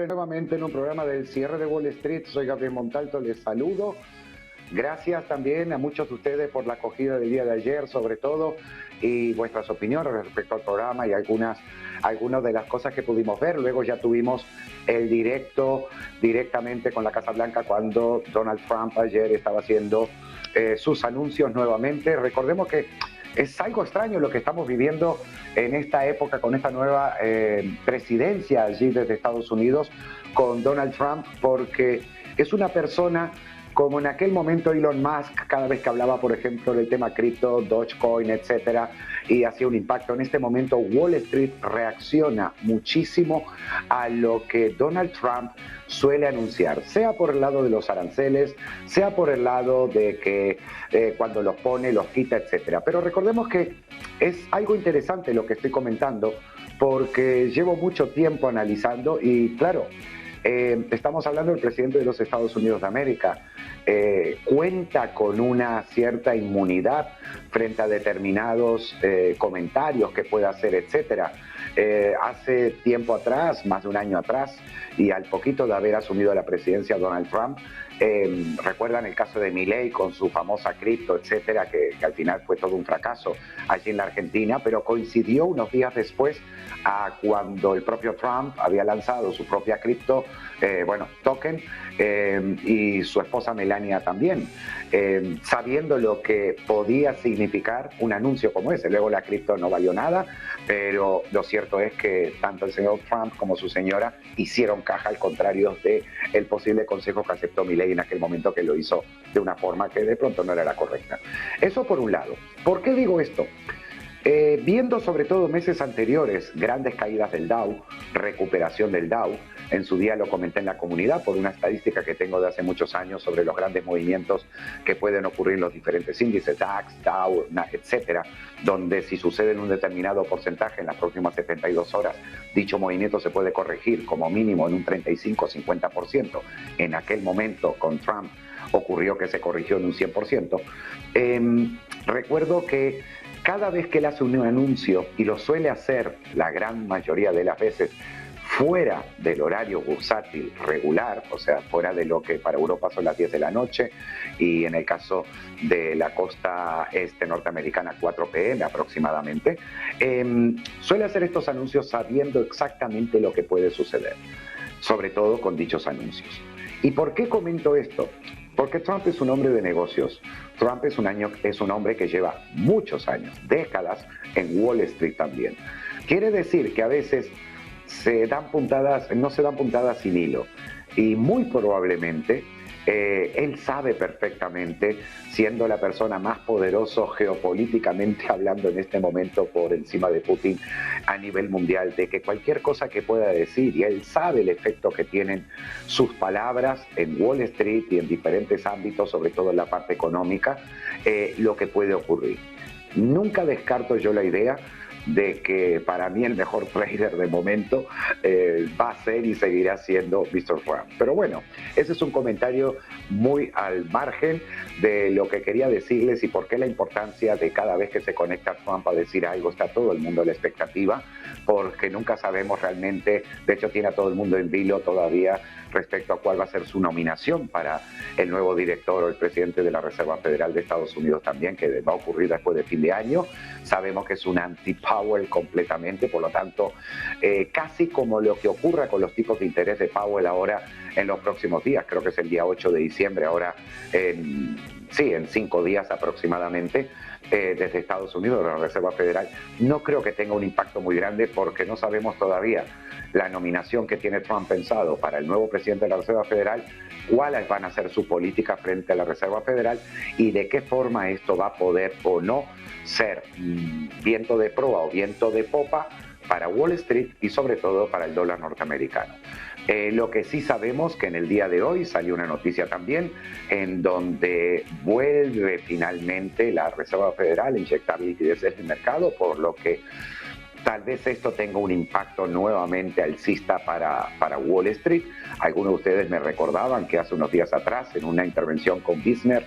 Nuevamente en un programa del cierre de Wall Street. Soy Gabriel Montalto, les saludo. Gracias también a muchos de ustedes por la acogida del día de ayer, sobre todo, y vuestras opiniones respecto al programa y algunas de las cosas que pudimos ver. Luego ya tuvimos el directamente con la Casa Blanca cuando Donald Trump ayer estaba haciendo sus anuncios nuevamente. Recordemos que es algo extraño lo que estamos viviendo en esta época con esta nueva presidencia allí desde Estados Unidos con Donald Trump, porque es una persona como en aquel momento Elon Musk, cada vez que hablaba, por ejemplo, del tema cripto, Dogecoin, etcétera, y hacía un impacto. En este momento Wall Street reacciona muchísimo a lo que Donald Trump suele anunciar, sea por el lado de los aranceles, sea por el lado de que cuando los pone, los quita, etcétera. Pero recordemos que es algo interesante lo que estoy comentando, porque llevo mucho tiempo analizando y claro, estamos hablando del presidente de los Estados Unidos de América. Cuenta con una cierta inmunidad frente a determinados comentarios que pueda hacer, etcétera. Hace tiempo atrás, más de un año atrás, y al poquito de haber asumido la presidencia Donald Trump, recuerdan el caso de Milei con su famosa cripto, etcétera, que al final fue todo un fracaso allí en la Argentina, pero coincidió unos días después a cuando el propio Trump había lanzado su propia cripto, token, y su esposa Melania también, sabiendo lo que podía significar un anuncio como ese. Luego la cripto no valió nada, pero lo cierto es que tanto el señor Trump como su señora hicieron caja, al contrario del posible consejo que aceptó Milei en aquel momento, que lo hizo de una forma que de pronto no era la correcta. Eso por un lado. ¿Por qué digo esto? Viendo sobre todo meses anteriores, grandes caídas del Dow, recuperación del Dow. En su día lo comenté en la comunidad por una estadística que tengo de hace muchos años sobre los grandes movimientos que pueden ocurrir en los diferentes índices, DAX, Dow, etcétera, donde si sucede en un determinado porcentaje en las próximas 72 horas, dicho movimiento se puede corregir como mínimo en un 35-50%. En aquel momento con Trump ocurrió que se corrigió en un 100%. Recuerdo que cada vez que él hace un anuncio, y lo suele hacer la gran mayoría de las veces fuera del horario bursátil regular, o sea, fuera de lo que para Europa son las 10 de la noche, y en el caso de la costa este norteamericana 4 p.m. aproximadamente, suele hacer estos anuncios sabiendo exactamente lo que puede suceder, sobre todo con dichos anuncios. ¿Y por qué comento esto? Porque Trump es un hombre de negocios. Trump es un hombre que lleva muchos años, décadas, en Wall Street también. Quiere decir que a veces no se dan puntadas sin hilo. Y muy probablemente él sabe perfectamente, siendo la persona más poderosa geopolíticamente hablando en este momento por encima de Putin a nivel mundial, de que cualquier cosa que pueda decir, y él sabe el efecto que tienen sus palabras en Wall Street y en diferentes ámbitos, sobre todo en la parte económica, lo que puede ocurrir. Nunca descarto yo la idea de que para mí el mejor trader de momento va a ser y seguirá siendo Mr. Trump. Pero bueno, ese es un comentario muy al margen de lo que quería decirles y por qué la importancia de cada vez que se conecta Trump a decir algo, está todo el mundo a la expectativa, porque nunca sabemos realmente, de hecho tiene a todo el mundo en vilo todavía respecto a cuál va a ser su nominación para el nuevo director o el presidente de la Reserva Federal de Estados Unidos también, que va a ocurrir después de fin de año. Sabemos que es un anti-Powell completamente, por lo tanto, casi como lo que ocurra con los tipos de interés de Powell ahora en los próximos días, creo que es el día 8 de diciembre, ahora en 5 días aproximadamente, desde Estados Unidos, de la Reserva Federal. No creo que tenga un impacto muy grande porque no sabemos todavía la nominación que tiene Trump pensado para el nuevo presidente de la Reserva Federal, cuáles van a ser su política frente a la Reserva Federal y de qué forma esto va a poder o no ser viento de proa o viento de popa para Wall Street y sobre todo para el dólar norteamericano. Lo que sí sabemos que en el día de hoy salió una noticia también en donde vuelve finalmente la Reserva Federal a inyectar liquidez en el mercado, por lo que tal vez esto tenga un impacto nuevamente alcista para Wall Street. Algunos de ustedes me recordaban que hace unos días atrás, en una intervención con Bismer,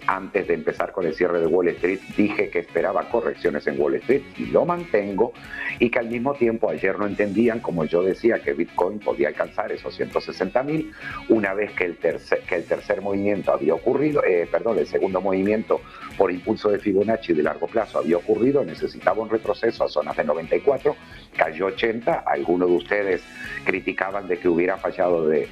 antes de empezar con el cierre de Wall Street, dije que esperaba correcciones en Wall Street y lo mantengo, y que al mismo tiempo ayer no entendían, como yo decía, que Bitcoin podía alcanzar esos 160.000 una vez que el tercer movimiento había ocurrido, el segundo movimiento por impulso de Fibonacci de largo plazo había ocurrido, necesitaba un retroceso a zonas de 94, cayó 80, algunos de ustedes criticaban de que hubiera fallado de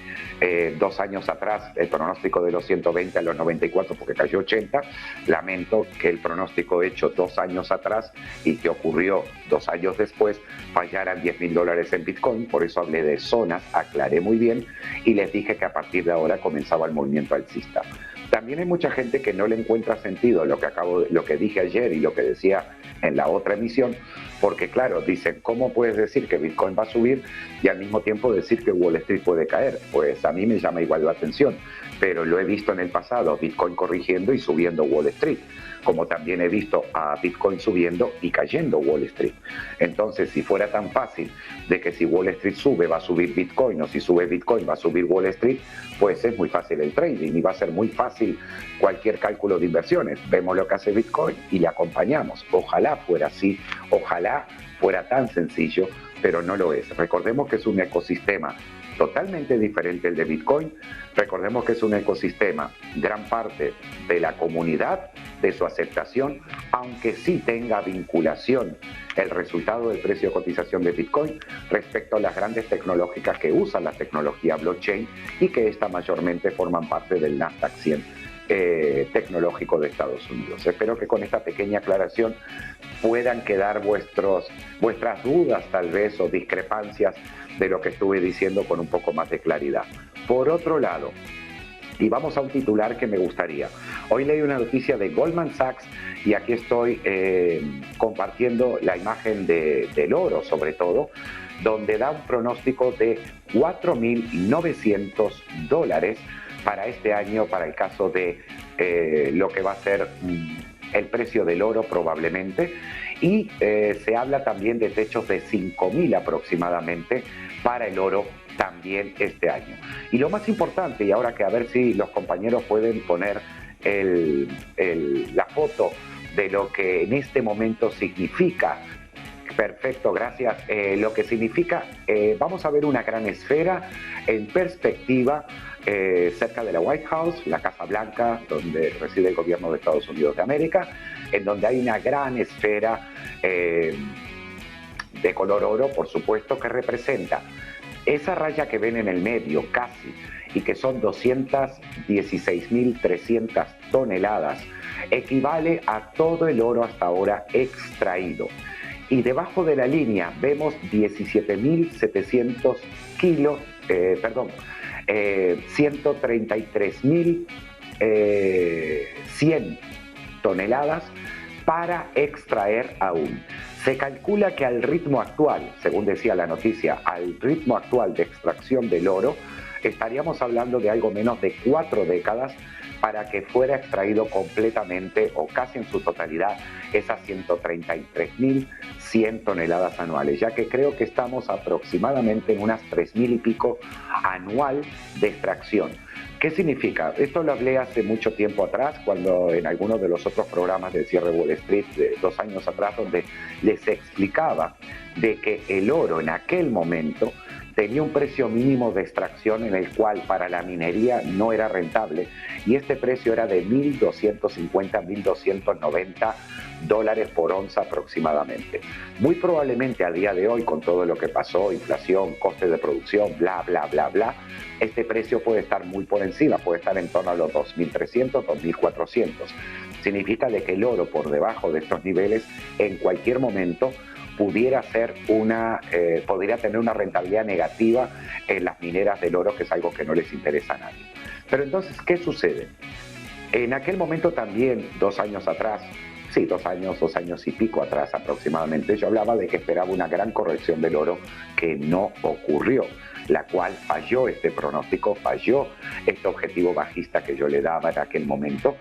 2 años atrás el pronóstico de los 120 a los 94 porque cayó 80, lamento que el pronóstico hecho 2 años atrás y que ocurrió 2 años después fallaran $10.000 en Bitcoin, por eso hablé de zonas, aclaré muy bien y les dije que a partir de ahora comenzaba el movimiento alcista. También hay mucha gente que no le encuentra sentido lo que dije ayer y lo que decía en la otra emisión, porque claro, dicen, ¿cómo puedes decir que Bitcoin va a subir y al mismo tiempo decir que Wall Street puede caer? Pues a mí me llama igual la atención, pero lo he visto en el pasado, Bitcoin corrigiendo y subiendo Wall Street, como también he visto a Bitcoin subiendo y cayendo Wall Street. Entonces, si fuera tan fácil de que si Wall Street sube va a subir Bitcoin o si sube Bitcoin va a subir Wall Street, pues es muy fácil el trading y va a ser muy fácil cualquier cálculo de inversiones. Vemos lo que hace Bitcoin y le acompañamos. Ojalá fuera así, ojalá fuera tan sencillo, pero no lo es. Recordemos que es un ecosistema totalmente diferente el de Bitcoin. Recordemos que es un ecosistema, gran parte de la comunidad, de su aceptación, aunque sí tenga vinculación el resultado del precio de cotización de Bitcoin respecto a las grandes tecnológicas que usan la tecnología blockchain y que esta mayormente forman parte del Nasdaq 100 tecnológico de Estados Unidos. Espero que con esta pequeña aclaración puedan quedar vuestras dudas tal vez o discrepancias de lo que estuve diciendo con un poco más de claridad. Por otro lado, y vamos a un titular que me gustaría. Hoy leí una noticia de Goldman Sachs y aquí estoy compartiendo la imagen del oro sobre todo, donde da un pronóstico de $4.900 para este año, para el caso de lo que va a ser el precio del oro probablemente, y se habla también de techos de 5.000 aproximadamente para el oro también este año. Y lo más importante, y ahora que a ver si los compañeros pueden poner la foto de lo que en este momento significa. Perfecto, gracias. Lo que significa, vamos a ver una gran esfera en perspectiva cerca de la White House, la Casa Blanca, donde reside el gobierno de Estados Unidos de América, en donde hay una gran esfera de color oro, por supuesto, que representa esa raya que ven en el medio casi, y que son 216.300 toneladas, equivale a todo el oro hasta ahora extraído. Y debajo de la línea vemos 17.700 kilos, 133.100 toneladas para extraer aún. Se calcula que al ritmo actual, según decía la noticia, al ritmo actual de extracción del oro, estaríamos hablando de algo menos de 4 décadas para que fuera extraído completamente o casi en su totalidad esas 133.100 toneladas anuales, ya que creo que estamos aproximadamente en unas 3.000 y pico anual de extracción. ¿Qué significa? Esto lo hablé hace mucho tiempo atrás, cuando en alguno de los otros programas del cierre Wall Street de 2 años atrás, donde les explicaba de que el oro en aquel momento tenía un precio mínimo de extracción en el cual para la minería no era rentable, y este precio era de $1.250, $1.290 por onza aproximadamente. Muy probablemente a día de hoy, con todo lo que pasó, inflación, costes de producción, bla, bla, bla, bla, este precio puede estar muy por encima, puede estar en torno a los 2.300, 2.400. Significa de que el oro por debajo de estos niveles en cualquier momento podría tener una rentabilidad negativa en las mineras del oro, que es algo que no les interesa a nadie. Pero entonces, ¿qué sucede? En aquel momento también, 2 años atrás, sí, 2 años y pico atrás aproximadamente, yo hablaba de que esperaba una gran corrección del oro que no ocurrió, la cual falló este pronóstico, falló este objetivo bajista que yo le daba en aquel momento.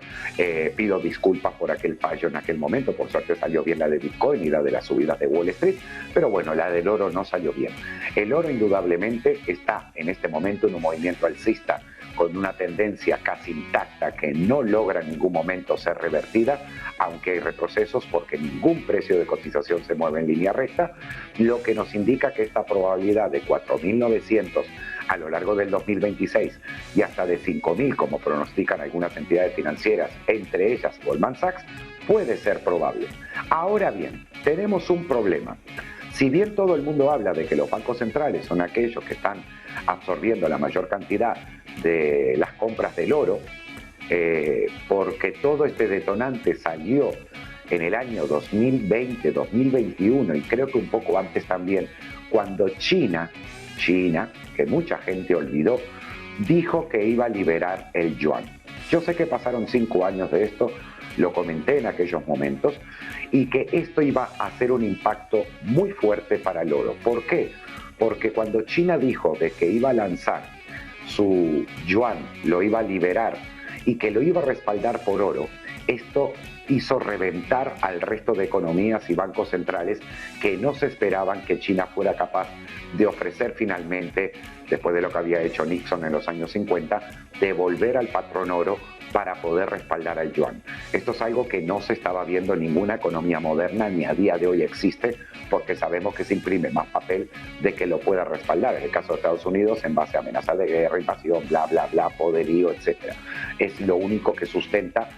Pido disculpas por aquel fallo en aquel momento, por suerte salió bien la de Bitcoin y la de las subidas de Wall Street, pero bueno, la del oro no salió bien. El oro indudablemente está en este momento en un movimiento alcista, con una tendencia casi intacta que no logra en ningún momento ser revertida, aunque hay retrocesos porque ningún precio de cotización se mueve en línea recta, lo que nos indica que esta probabilidad de 4.900 a lo largo del 2026 y hasta de 5.000, como pronostican algunas entidades financieras, entre ellas Goldman Sachs, puede ser probable. Ahora bien, tenemos un problema. Si bien todo el mundo habla de que los bancos centrales son aquellos que están absorbiendo la mayor cantidad de las compras del oro, porque todo este detonante salió en el año 2020, 2021 y creo que un poco antes también, cuando China, que mucha gente olvidó, dijo que iba a liberar el yuan. Yo sé que pasaron 5 años de esto, lo comenté en aquellos momentos, y que esto iba a hacer un impacto muy fuerte para el oro. ¿Por qué? Porque cuando China dijo de que iba a lanzar su yuan, lo iba a liberar y que lo iba a respaldar por oro, esto hizo reventar al resto de economías y bancos centrales que no se esperaban que China fuera capaz de ofrecer finalmente, después de lo que había hecho Nixon en los años 50, de volver al patrón oro para poder respaldar al yuan. Esto es algo que no se estaba viendo en ninguna economía moderna, ni a día de hoy existe, porque sabemos que se imprime más papel de que lo pueda respaldar. En el caso de Estados Unidos, en base a amenazas de guerra, invasión, bla, bla, bla, poderío, etc. Es lo único que sustenta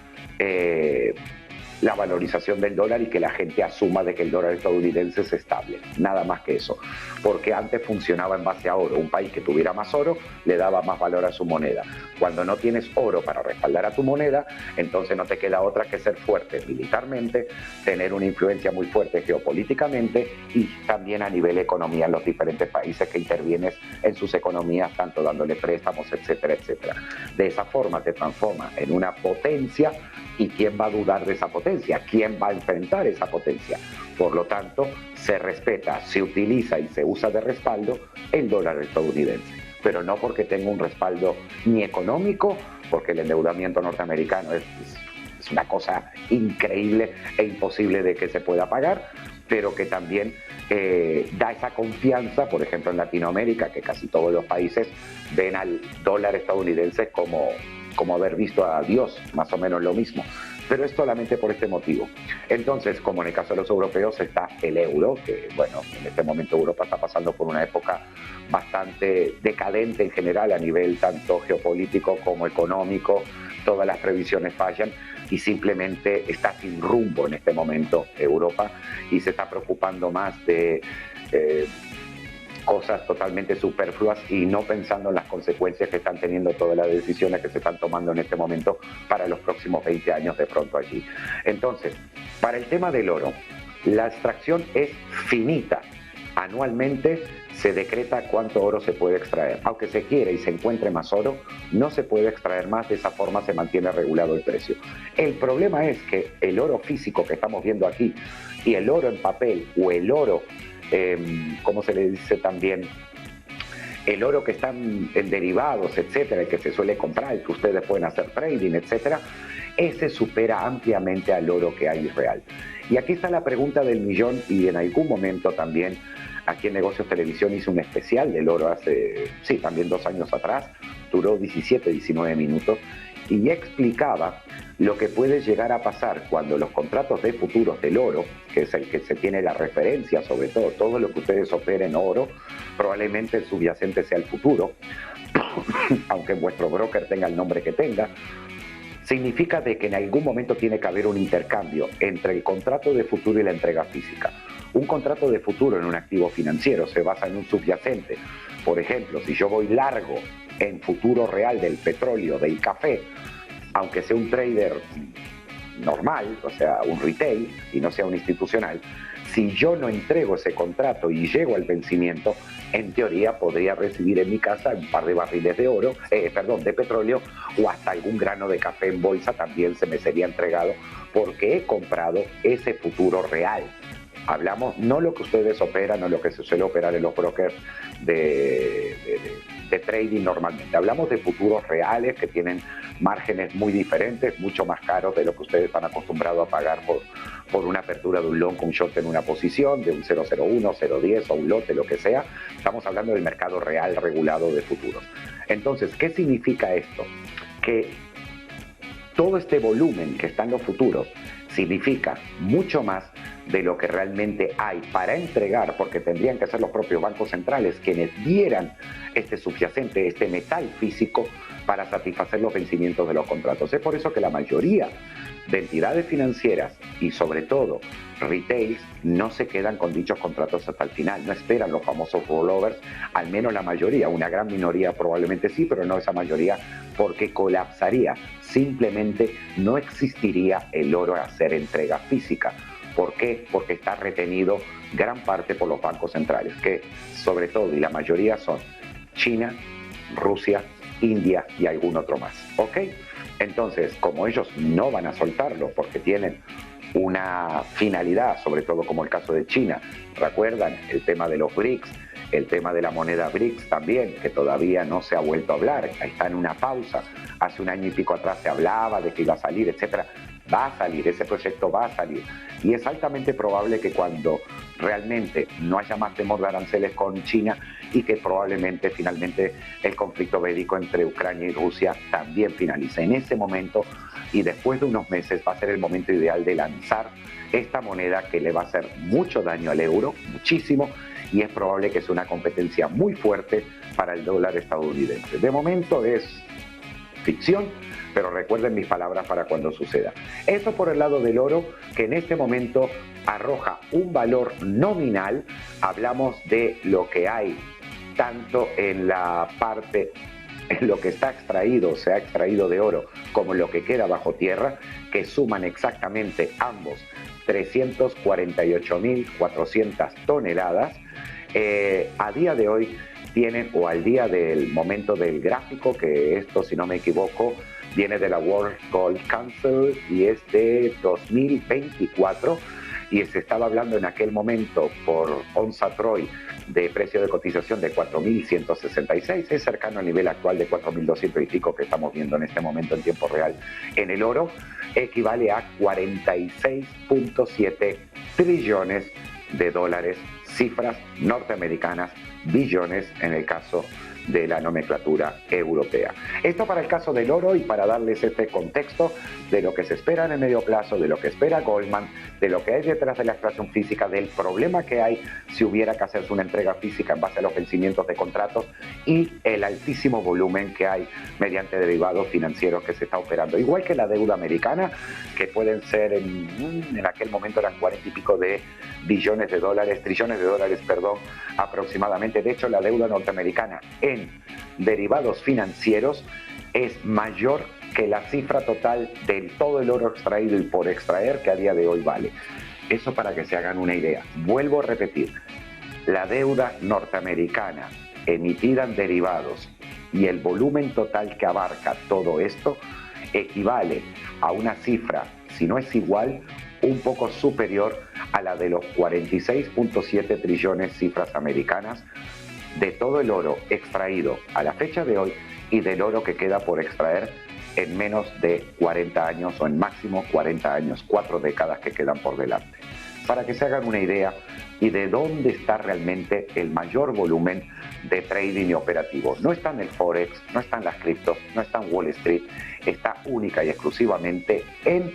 la valorización del dólar y que la gente asuma de que el dólar estadounidense es estable, nada más que eso, porque antes funcionaba en base a oro. Un país que tuviera más oro le daba más valor a su moneda. Cuando no tienes oro para respaldar a tu moneda, entonces no te queda otra que ser fuerte militarmente, tener una influencia muy fuerte geopolíticamente y también a nivel economía en los diferentes países que intervienes en sus economías, tanto dándole préstamos, etcétera, etcétera. De esa forma te transforma en una potencia. ¿Y quién va a dudar de esa potencia? ¿Quién va a enfrentar esa potencia? Por lo tanto, se respeta, se utiliza y se usa de respaldo el dólar estadounidense, pero no porque tenga un respaldo ni económico, porque el endeudamiento norteamericano es una cosa increíble e imposible de que se pueda pagar, pero que también da esa confianza, por ejemplo en Latinoamérica, que casi todos los países ven al dólar estadounidense como haber visto a Dios, más o menos lo mismo, pero es solamente por este motivo. Entonces, como en el caso de los europeos, está el euro, que bueno, en este momento Europa está pasando por una época bastante decadente en general a nivel tanto geopolítico como económico, todas las previsiones fallan y simplemente está sin rumbo en este momento Europa y se está preocupando más de cosas totalmente superfluas y no pensando en las consecuencias que están teniendo todas las decisiones que se están tomando en este momento para los próximos 20 años de pronto allí. Entonces, para el tema del oro, la extracción es finita. Anualmente se decreta cuánto oro se puede extraer. Aunque se quiere y se encuentre más oro, no se puede extraer más, de esa forma se mantiene regulado el precio. El problema es que el oro físico que estamos viendo aquí y el oro en papel o el oro como se le dice también, el oro que están en derivados, etcétera, el que se suele comprar, el que ustedes pueden hacer trading, etcétera, ese supera ampliamente al oro que hay real. Y aquí está la pregunta del millón, y en algún momento también aquí en Negocios Televisión hice un especial del oro hace, sí, también 2 años atrás, duró 17, 19 minutos, y explicaba lo que puede llegar a pasar cuando los contratos de futuros del oro, que es el que se tiene la referencia sobre todo lo que ustedes operen oro, probablemente el subyacente sea el futuro, aunque vuestro broker tenga el nombre que tenga, significa de que en algún momento tiene que haber un intercambio entre el contrato de futuro y la entrega física. Un contrato de futuro en un activo financiero se basa en un subyacente. Por ejemplo, si yo voy largo en futuro real del petróleo, del café, aunque sea un trader normal, o sea, un retail y no sea un institucional, si yo no entrego ese contrato y llego al vencimiento, en teoría podría recibir en mi casa un par de barriles de oro, de petróleo, o hasta algún grano de café en bolsa también se me sería entregado porque he comprado ese futuro real. Hablamos no lo que ustedes operan o lo que se suele operar en los brokers de trading normalmente. Hablamos de futuros reales que tienen márgenes muy diferentes, mucho más caros de lo que ustedes están acostumbrados a pagar por una apertura de un long, un short en una posición, de un 001, 010 o un lote, lo que sea. Estamos hablando del mercado real regulado de futuros. Entonces, ¿qué significa esto? Que todo este volumen que está en los futuros significa mucho más de lo que realmente hay para entregar, porque tendrían que ser los propios bancos centrales quienes dieran este subyacente, este metal físico, para satisfacer los vencimientos de los contratos. Es por eso que la mayoría de entidades financieras y sobre todo retails no se quedan con dichos contratos hasta el final, no esperan los famosos rollovers, al menos la mayoría, una gran minoría probablemente sí, pero no esa mayoría, porque colapsaría, simplemente no existiría el oro a hacer entrega física. ¿Por qué? Porque está retenido gran parte por los bancos centrales, que sobre todo y la mayoría son China, Rusia, India y algún otro más, ¿ok? Entonces, como ellos no van a soltarlo porque tienen una finalidad, sobre todo como el caso de China, recuerdan el tema de los BRICS, el tema de la moneda BRICS también, que todavía no se ha vuelto a hablar, está en una pausa, hace un año y pico atrás se hablaba de que iba a salir, etcétera. Va a salir, ese proyecto va a salir. Y es altamente probable que cuando realmente no haya más temor de aranceles con China y que probablemente finalmente el conflicto bélico entre Ucrania y Rusia también finalice. En ese momento y después de unos meses va a ser el momento ideal de lanzar esta moneda que le va a hacer mucho daño al euro, muchísimo, y es probable que sea una competencia muy fuerte para el dólar estadounidense. De momento es ficción, pero recuerden mis palabras para cuando suceda. Esto por el lado del oro, que en este momento arroja un valor nominal. Hablamos de lo que hay tanto en la parte, en lo que está extraído, se ha extraído de oro, como en lo que queda bajo tierra, que suman exactamente ambos 348.400 toneladas. A día de hoy tienen, o al día del momento del gráfico, que esto, si no me equivoco, viene de la World Gold Council y es de 2024, y se estaba hablando en aquel momento por onza Troy de precio de cotización de 4.166, es cercano al nivel actual de 4.200 y pico que estamos viendo en este momento en tiempo real en el oro, equivale a 46.7 trillones de dólares, cifras norteamericanas, billones en el caso de la nomenclatura europea. Esto para el caso del oro y para darles este contexto de lo que se espera en el medio plazo, de lo que espera Goldman, de lo que hay detrás de la extracción física, del problema que hay si hubiera que hacerse una entrega física en base a los vencimientos de contratos y el altísimo volumen que hay mediante derivados financieros que se está operando. Igual que la deuda americana, que pueden ser en aquel momento eran 40 y pico de billones de dólares, trillones de dólares, perdón, aproximadamente. De hecho, la deuda norteamericana en derivados financieros es mayor que la cifra total de todo el oro extraído y por extraer que a día de hoy vale. Eso para que se hagan una idea. Vuelvo a repetir, la deuda norteamericana emitida en derivados y el volumen total que abarca todo esto equivale a una cifra, si no es igual, un poco superior a la de los 46.7 trillones cifras americanas de todo el oro extraído a la fecha de hoy y del oro que queda por extraer en menos de 40 años o en máximo 40 años, 4 décadas que quedan por delante. Para que se hagan una idea y de dónde está realmente el mayor volumen de trading y operativo. No está en el Forex, no está en las criptos, no está en Wall Street, está única y exclusivamente en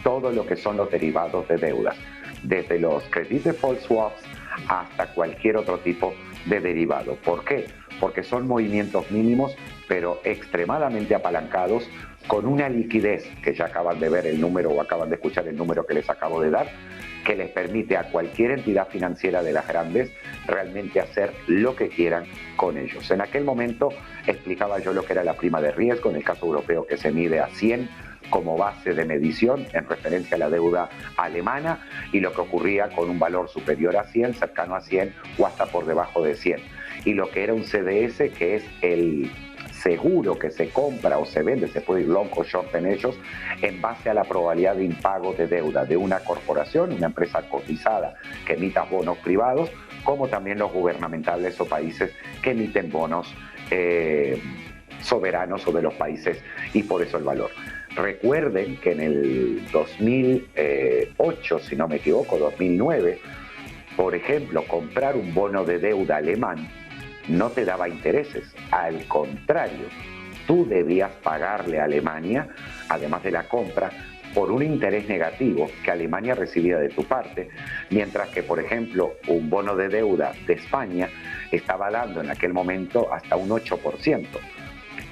todo lo que son los derivados de deudas, desde los credit default swaps hasta cualquier otro tipo de derivado. ¿Por qué? Porque son movimientos mínimos, pero extremadamente apalancados, con una liquidez, que ya acaban de ver el número o acaban de escuchar el número que les acabo de dar, que les permite a cualquier entidad financiera de las grandes realmente hacer lo que quieran con ellos. En aquel momento explicaba yo lo que era la prima de riesgo, en el caso europeo que se mide a 100 como base de medición en referencia a la deuda alemana, y lo que ocurría con un valor superior a 100, cercano a 100 o hasta por debajo de 100. Y lo que era un CDS, que es el seguro que se compra o se vende, se puede ir long o short en ellos, en base a la probabilidad de impago de deuda de una corporación, una empresa cotizada que emita bonos privados, como también los gubernamentales o países que emiten bonos soberanos o de los países, y por eso el valor. Recuerden que en el 2008, si no me equivoco, 2009, por ejemplo, comprar un bono de deuda alemán no te daba intereses. Al contrario, tú debías pagarle a Alemania, además de la compra, por un interés negativo que Alemania recibía de tu parte, mientras que, por ejemplo, un bono de deuda de España estaba dando en aquel momento hasta un 8%.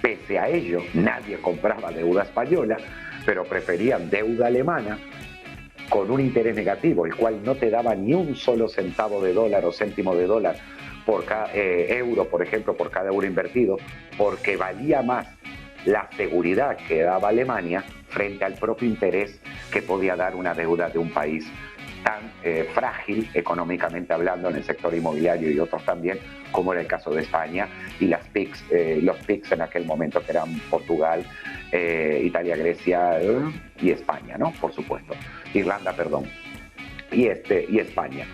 Pese a ello, nadie compraba deuda española, pero preferían deuda alemana con un interés negativo, el cual no te daba ni un solo centavo de dólar o céntimo de dólar por cada euro, por ejemplo, por cada euro invertido, porque valía más la seguridad que daba Alemania frente al propio interés que podía dar una deuda de un país tan frágil económicamente hablando en el sector inmobiliario y otros también, como era el caso de España y los PICs en aquel momento, que eran Portugal, Italia, Grecia y España, ¿no? Por supuesto. Irlanda, perdón. Y España.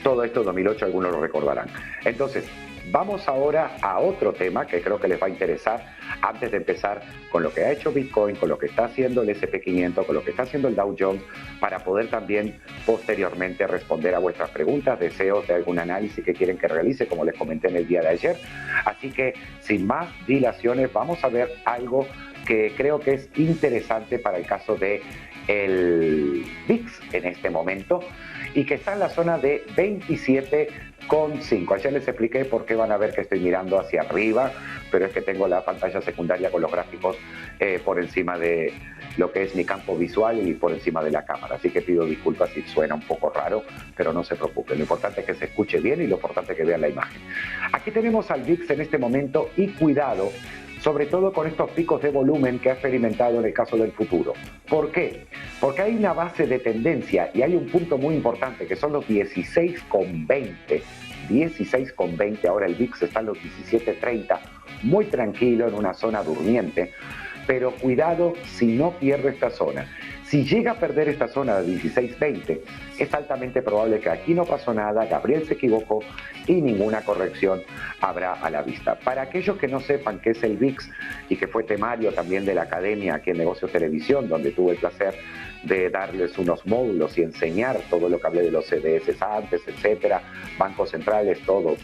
Todo esto en 2008, algunos lo recordarán. Entonces, vamos ahora a otro tema que creo que les va a interesar antes de empezar con lo que ha hecho Bitcoin, con lo que está haciendo el S&P 500, con lo que está haciendo el Dow Jones, para poder también posteriormente responder a vuestras preguntas, deseos de algún análisis que quieren que realice, como les comenté en el día de ayer. Así que, sin más dilaciones, vamos a ver algo que creo que es interesante para el caso de el VIX en este momento y que está en la zona de 27,5. Ayer les expliqué por qué van a ver que estoy mirando hacia arriba, pero es que tengo la pantalla secundaria con los gráficos por encima de lo que es mi campo visual y por encima de la cámara, así que pido disculpas si suena un poco raro, pero no se preocupen, lo importante es que se escuche bien y lo importante es que vean la imagen. Aquí tenemos al VIX en este momento y cuidado, sobre todo con estos picos de volumen que ha experimentado en el caso del futuro. ¿Por qué? Porque hay una base de tendencia y hay un punto muy importante que son los 16,20. 16,20, ahora el VIX está en los 17,30, muy tranquilo en una zona durmiente, pero cuidado si no pierde esta zona. Si llega a perder esta zona de 16,20, es altamente probable que aquí no pasó nada, Gabriel se equivocó y ninguna corrección habrá a la vista. Para aquellos que no sepan qué es el VIX y que fue temario también de la academia aquí en Negocios Televisión, donde tuve el placer de darles unos módulos y enseñar todo lo que hablé de los CDS antes, etcétera, bancos centrales, todo,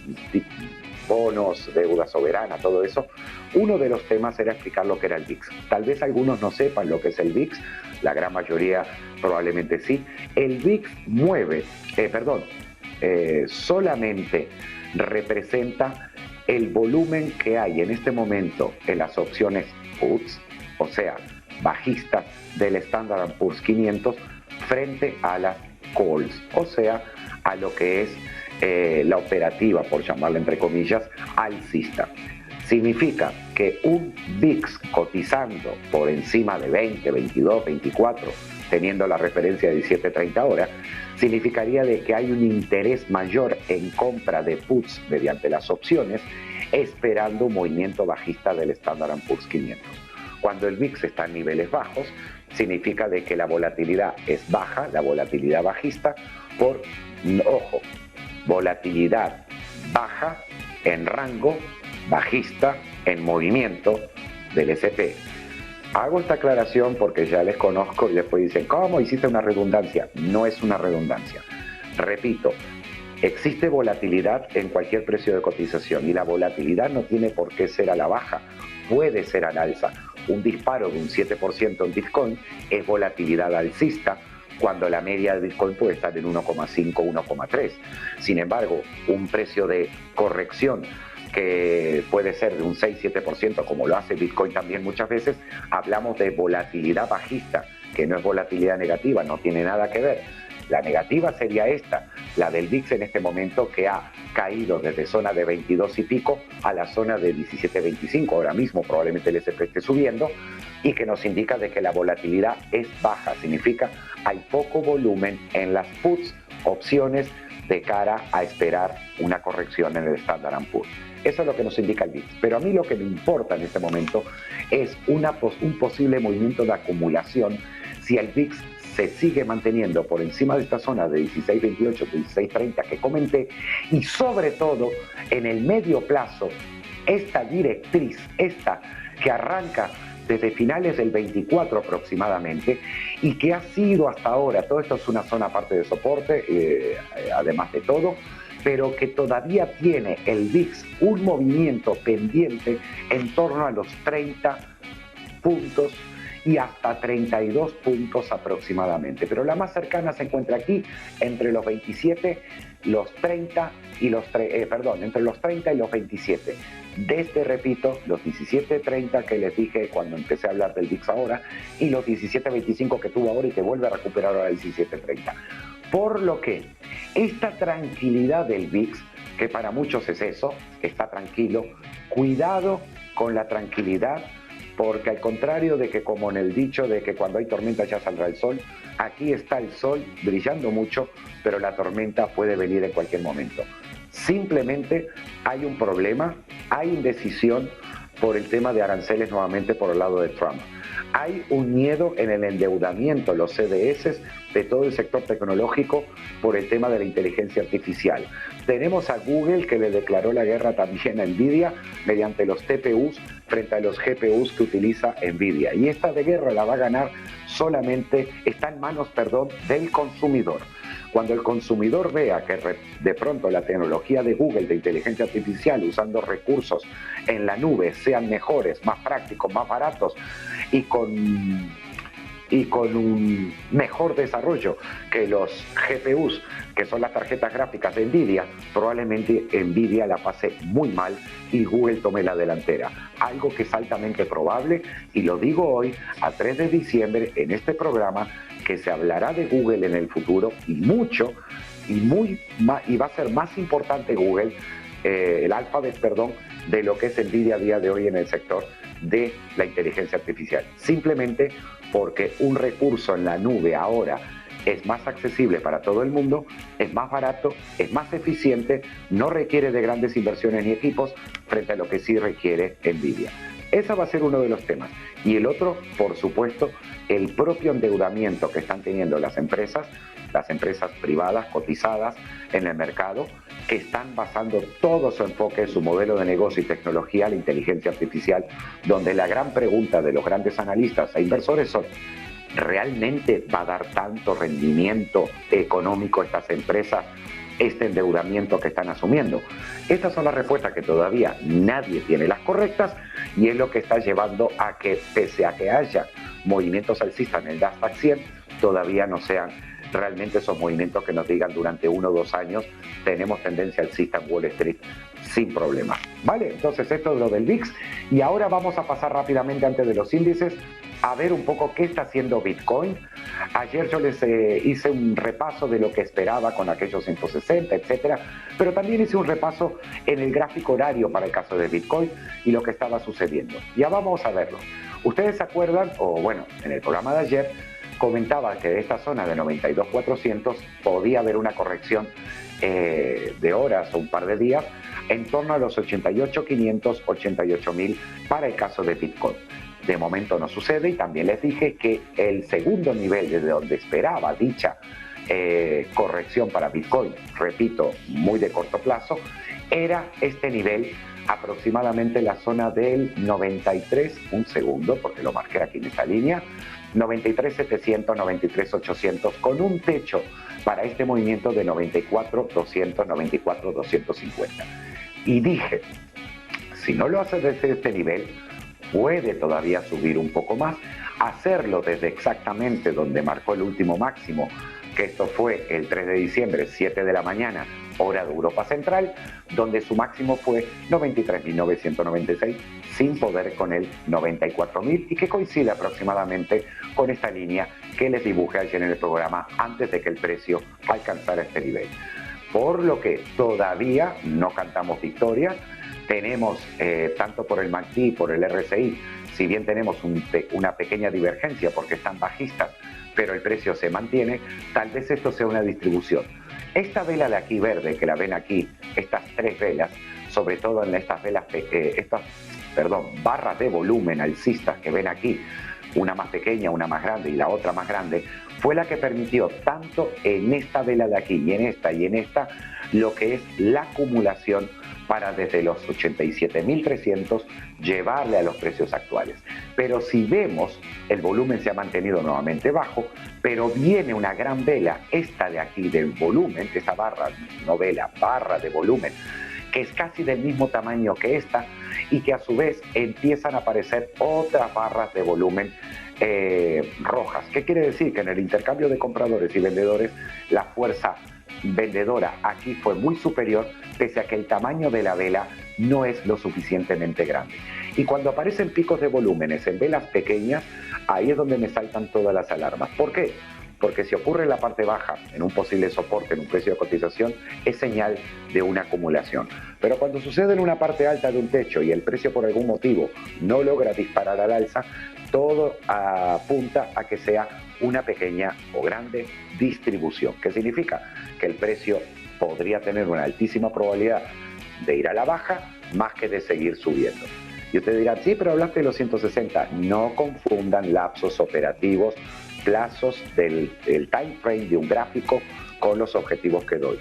bonos, deuda soberana, todo eso. Uno de los temas era explicar lo que era el VIX. Tal vez algunos no sepan lo que es el VIX, la gran mayoría probablemente sí. El VIX solamente representa el volumen que hay en este momento en las opciones puts, o sea, bajistas del Standard & Poor's 500 frente a las calls, o sea, a lo que es la operativa, por llamarla entre comillas, alcista. Significa que un VIX cotizando por encima de 20, 22, 24, teniendo la referencia de 17-30 horas, significaría de que hay un interés mayor en compra de puts mediante las opciones, esperando un movimiento bajista del Standard & Poor's 500. Cuando el VIX está en niveles bajos, significa de que la volatilidad es baja, la volatilidad bajista, ojo, volatilidad baja en rango, bajista en movimiento del S&P. Hago esta aclaración porque ya les conozco y después dicen, ¿cómo hiciste una redundancia? No es una redundancia. Repito, existe volatilidad en cualquier precio de cotización y la volatilidad no tiene por qué ser a la baja, puede ser al alza. Un disparo de un 7% en Bitcoin es volatilidad alcista, cuando la media de Bitcoin puede estar en 1,5, 1,3. Sin embargo, un precio de corrección que puede ser de un 6-7%, como lo hace Bitcoin también muchas veces, hablamos de volatilidad bajista, que no es volatilidad negativa, no tiene nada que ver. La negativa sería esta, la del VIX en este momento, que ha caído desde zona de 22 y pico a la zona de 17,25. Ahora mismo probablemente el S&P esté subiendo y que nos indica de que la volatilidad es baja. Significa hay poco volumen en las puts, opciones de cara a esperar una corrección en el Standard & Poor's. Eso es lo que nos indica el VIX. Pero a mí lo que me importa en este momento es un posible movimiento de acumulación si el VIX se sigue manteniendo por encima de esta zona de 16,28, 16,30 que comenté, y sobre todo en el medio plazo, esta directriz, esta que arranca desde finales del 24 aproximadamente y que ha sido hasta ahora, todo esto es una zona aparte de soporte, además de todo, pero que todavía tiene el VIX un movimiento pendiente en torno a los 30 puntos y hasta 32 puntos aproximadamente. Pero la más cercana se encuentra aquí entre los 27, los 30 y entre los 30 y los 27. Desde, repito, los 17.30 que les dije cuando empecé a hablar del VIX ahora y los 17.25 que tuvo ahora y que vuelve a recuperar ahora el 17.30. Por lo que esta tranquilidad del VIX, que para muchos es eso, está tranquilo, cuidado con la tranquilidad, porque al contrario de que como en el dicho de que cuando hay tormenta ya saldrá el sol, aquí está el sol brillando mucho, pero la tormenta puede venir en cualquier momento. Simplemente hay un problema, hay indecisión por el tema de aranceles nuevamente por el lado de Trump. Hay un miedo en el endeudamiento, los CDS de todo el sector tecnológico por el tema de la inteligencia artificial. Tenemos a Google que le declaró la guerra también a Nvidia mediante los TPUs frente a los GPUs que utiliza Nvidia. Y esta de guerra la va a ganar solamente, está en manos, del consumidor. Cuando el consumidor vea que de pronto la tecnología de Google de inteligencia artificial usando recursos en la nube sean mejores, más prácticos, más baratos y con un mejor desarrollo que los GPUs, que son las tarjetas gráficas de Nvidia, probablemente Nvidia la pase muy mal y Google tome la delantera. Algo que es altamente probable, y lo digo hoy, a 3 de diciembre, en este programa, que se hablará de Google en el futuro, y mucho, y va a ser más importante Google, el Alphabet, de lo que es Nvidia a día de hoy en el sector de la inteligencia artificial. Simplemente porque un recurso en la nube ahora es más accesible para todo el mundo, es más barato, es más eficiente, no requiere de grandes inversiones ni equipos frente a lo que sí requiere Nvidia. Ese va a ser uno de los temas. Y el otro, por supuesto, el propio endeudamiento que están teniendo las empresas privadas cotizadas en el mercado, que están basando todo su enfoque, su modelo de negocio y tecnología a la inteligencia artificial, donde la gran pregunta de los grandes analistas e inversores son: ¿realmente va a dar tanto rendimiento económico a estas empresas este endeudamiento que están asumiendo? Estas son las respuestas que todavía nadie tiene las correctas, y es lo que está llevando a que, pese a que haya movimientos alcistas en el Nasdaq 100, todavía no sean realmente esos movimientos que nos digan durante 1 o 2 años tenemos tendencia alcista en Wall Street sin problema. ¿Vale? Entonces esto es lo del VIX, y ahora vamos a pasar rápidamente antes de los índices a ver un poco qué está haciendo Bitcoin. Ayer yo les hice un repaso de lo que esperaba con aquellos 160, etcétera, pero también hice un repaso en el gráfico horario para el caso de Bitcoin y lo que estaba sucediendo. Ya vamos a verlo. Ustedes se acuerdan, o bueno, en el programa de ayer comentaba que de esta zona de 92.400 podía haber una corrección de horas o un par de días en torno a los 88.500, 88.000 para el caso de Bitcoin. De momento no sucede, y también les dije que el segundo nivel desde donde esperaba dicha corrección para Bitcoin, repito, muy de corto plazo, era este nivel, aproximadamente la zona del 93, un segundo porque lo marqué aquí en esta línea, 93.700, 93.800, con un techo para este movimiento de 94.200, 94.250. Y dije, si no lo hace desde este nivel, puede todavía subir un poco más, hacerlo desde exactamente donde marcó el último máximo, que esto fue el 3 de diciembre, 7 de la mañana, hora de Europa Central, donde su máximo fue 93.996, sin poder con el 94.000, y que coincide aproximadamente con esta línea que les dibujé ayer en el programa antes de que el precio alcanzara este nivel. Por lo que todavía no cantamos victoria. Tenemos, tanto por el MACD y por el RSI, si bien tenemos una pequeña divergencia porque están bajistas, pero el precio se mantiene, tal vez esto sea una distribución. Esta vela de aquí verde, que la ven aquí, estas 3 velas, sobre todo en estas velas, barras de volumen alcistas que ven aquí, una más pequeña, una más grande y la otra más grande, fue la que permitió tanto en esta vela de aquí y en esta, lo que es la acumulación para desde los 87.300 llevarle a los precios actuales. Pero si vemos, el volumen se ha mantenido nuevamente bajo, pero viene una gran vela, esta de aquí del volumen, esta barra, no vela, barra de volumen, que es casi del mismo tamaño que esta, y que a su vez empiezan a aparecer otras barras de volumen rojas. ¿Qué quiere decir? Que en el intercambio de compradores y vendedores, la fuerza vendedora aquí fue muy superior, pese a que el tamaño de la vela no es lo suficientemente grande. Y cuando aparecen picos de volúmenes en velas pequeñas, ahí es donde me saltan todas las alarmas. ¿Por qué? Porque si ocurre en la parte baja, en un posible soporte, en un precio de cotización, es señal de una acumulación. Pero cuando sucede en una parte alta de un techo y el precio por algún motivo no logra disparar al alza, todo apunta a que sea una pequeña o grande distribución. ¿Qué significa? Que el precio podría tener una altísima probabilidad de ir a la baja más que de seguir subiendo. Y usted dirá, sí, pero hablaste de los 160. No confundan lapsos operativos, plazos del time frame de un gráfico con los objetivos que doy.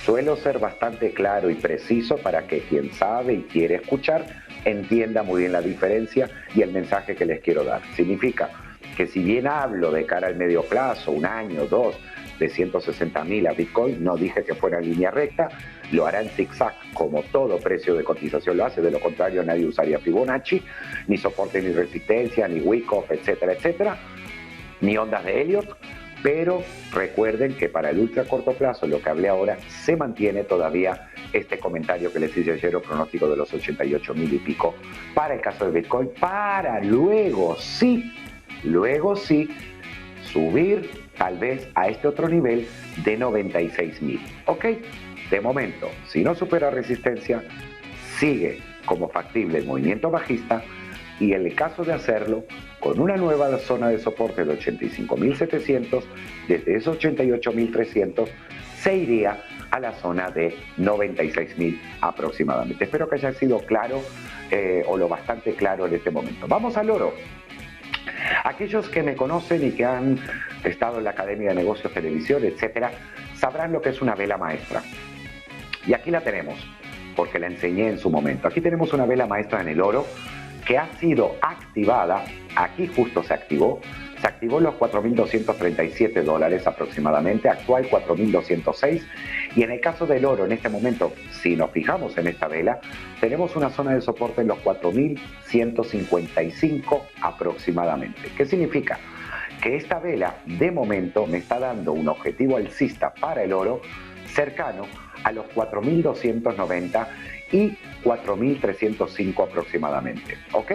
Suelo ser bastante claro y preciso para que quien sabe y quiere escuchar entienda muy bien la diferencia y el mensaje que les quiero dar. Significa que si bien hablo de cara al medio plazo, un año, dos, de 160.000 a Bitcoin, no dije que fuera en línea recta, lo hará en zigzag, como todo precio de cotización lo hace, de lo contrario nadie usaría Fibonacci, ni soporte ni resistencia, ni Wyckoff, etcétera, etcétera, ni ondas de Elliott, pero recuerden que para el ultra corto plazo, lo que hablé ahora, se mantiene todavía este comentario que les hice ayer, pronóstico de los 88.000 y pico para el caso de Bitcoin, para luego sí subir tal vez a este otro nivel de 96.000. ¿Ok? De momento, si no supera resistencia, sigue como factible el movimiento bajista, y en el caso de hacerlo, con una nueva zona de soporte de 85.700, desde esos 88.300 se iría a la zona de 96.000 aproximadamente. Espero que haya sido claro o lo bastante claro en este momento. Vamos al oro. Aquellos que me conocen y que han estado en la Academia de Negocios, Televisión, etcétera, sabrán lo que es una vela maestra. Y aquí la tenemos, porque la enseñé en su momento. Aquí tenemos una vela maestra en el oro que ha sido activada, aquí justo se activó en los $4.237 aproximadamente, actual 4.206, y en el caso del oro en este momento, si nos fijamos en esta vela, tenemos una zona de soporte en los 4.155 aproximadamente. ¿Qué significa? Que esta vela de momento me está dando un objetivo alcista para el oro cercano a los 4.290 y 4.305 aproximadamente. ¿Ok?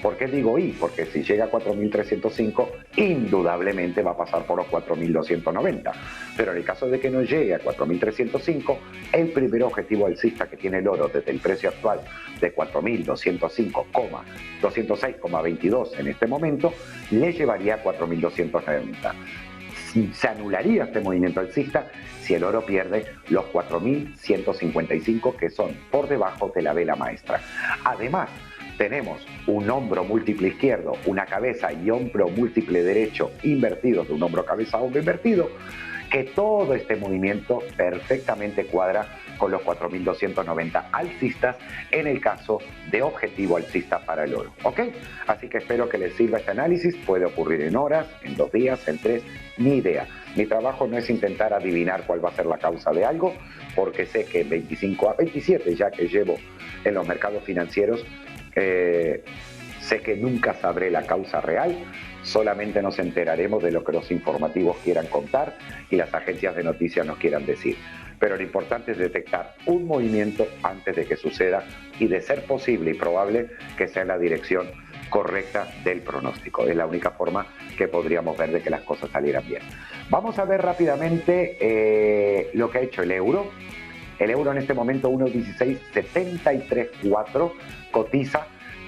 ¿Por qué digo y? Porque si llega a 4.305, indudablemente va a pasar por los 4.290. Pero en el caso de que no llegue a 4.305, el primer objetivo alcista que tiene el oro desde el precio actual de 4.206,22 en este momento, le llevaría a 4.290. Se anularía este movimiento alcista si el oro pierde los 4.155 que son por debajo de la vela maestra. Además, tenemos un hombro múltiple izquierdo, una cabeza y hombro múltiple derecho invertidos, de un hombro cabeza a hombro invertido, que todo este movimiento perfectamente cuadra con los 4.290 alcistas en el caso de objetivo alcista para el oro. ¿Ok? Así que espero que les sirva este análisis. Puede ocurrir en horas, en 2 días, en 3, ni idea. Mi trabajo no es intentar adivinar cuál va a ser la causa de algo, porque sé que 25 a 27 ya que llevo en los mercados financieros, sé que nunca sabré la causa real. Solamente nos enteraremos de lo que los informativos quieran contar y las agencias de noticias nos quieran decir. Pero lo importante es detectar un movimiento antes de que suceda y, de ser posible y probable, que sea en la dirección correcta del pronóstico. Es la única forma que podríamos ver de que las cosas salieran bien. Vamos a ver rápidamente lo que ha hecho el euro. El euro en este momento 1.1673.4 cotiza.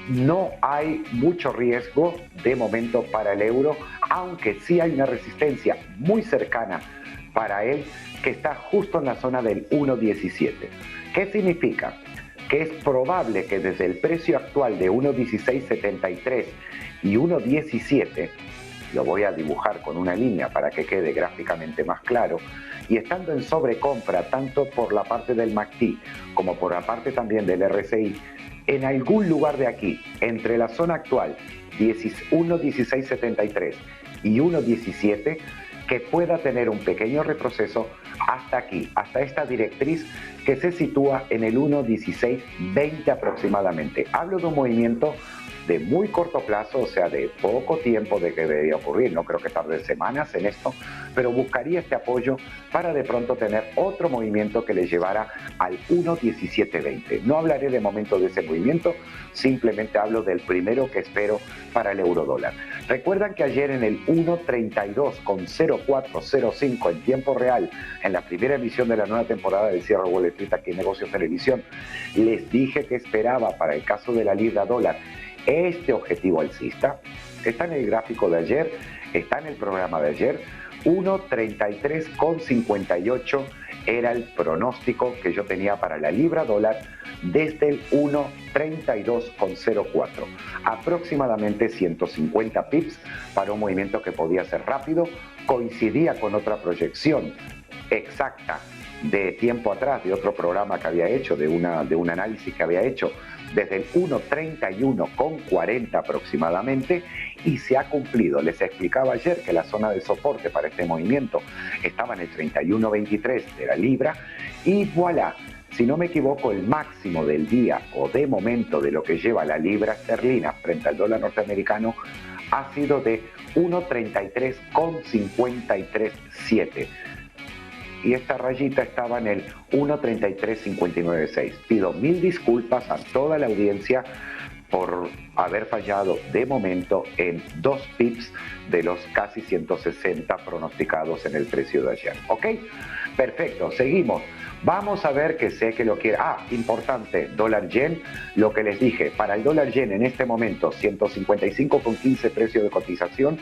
No hay mucho riesgo de momento para el euro, aunque sí hay una resistencia muy cercana para él que está justo en la zona del 1.17. ¿Qué significa? que es probable que desde el precio actual de 1.1673 y 1.17, lo voy a dibujar con una línea para que quede gráficamente más claro, y estando en sobrecompra tanto por la parte del MACD como por la parte también del RSI, en algún lugar de aquí, entre la zona actual 1.1673 y 1.17, que pueda tener un pequeño retroceso hasta aquí, hasta esta directriz que se sitúa en el 1.1620 aproximadamente. Hablo de un movimiento de muy corto plazo, o sea, de poco tiempo de que debería ocurrir, no creo que tarde semanas en esto, pero buscaría este apoyo para de pronto tener otro movimiento que le llevara al 1.1720. No hablaré de momento de ese movimiento, simplemente hablo del primero que espero para el eurodólar. Recuerdan que ayer en el 1.32,0405 en tiempo real, en la primera emisión de la nueva temporada del Cierre Wall Street aquí en Negocios Televisión, les dije que esperaba para el caso de la libra dólar este objetivo alcista. Está en el gráfico de ayer, está en el programa de ayer. 1.33,58 era el pronóstico que yo tenía para la libra dólar desde el 1.32,04. Aproximadamente 150 pips para un movimiento que podía ser rápido. Coincidía con otra proyección exacta de tiempo atrás, de otro programa que había hecho, de un análisis que había hecho desde el 1.31,40 aproximadamente, y se ha cumplido. Les explicaba ayer que la zona de soporte para este movimiento estaba en el 31.23 de la libra, y voilà, si no me equivoco, el máximo del día o de momento de lo que lleva la libra esterlina frente al dólar norteamericano ha sido de 1.33,537. Y esta rayita estaba en el 1.33,596. Pido mil disculpas a toda la audiencia por haber fallado de momento en 2 pips de los casi 160 pronosticados en el precio de ayer. ¿Ok? Perfecto, seguimos. Vamos a ver, que sé que lo quiere. Importante, dólar yen, lo que les dije, para el dólar yen en este momento, 155,15 precio de cotización.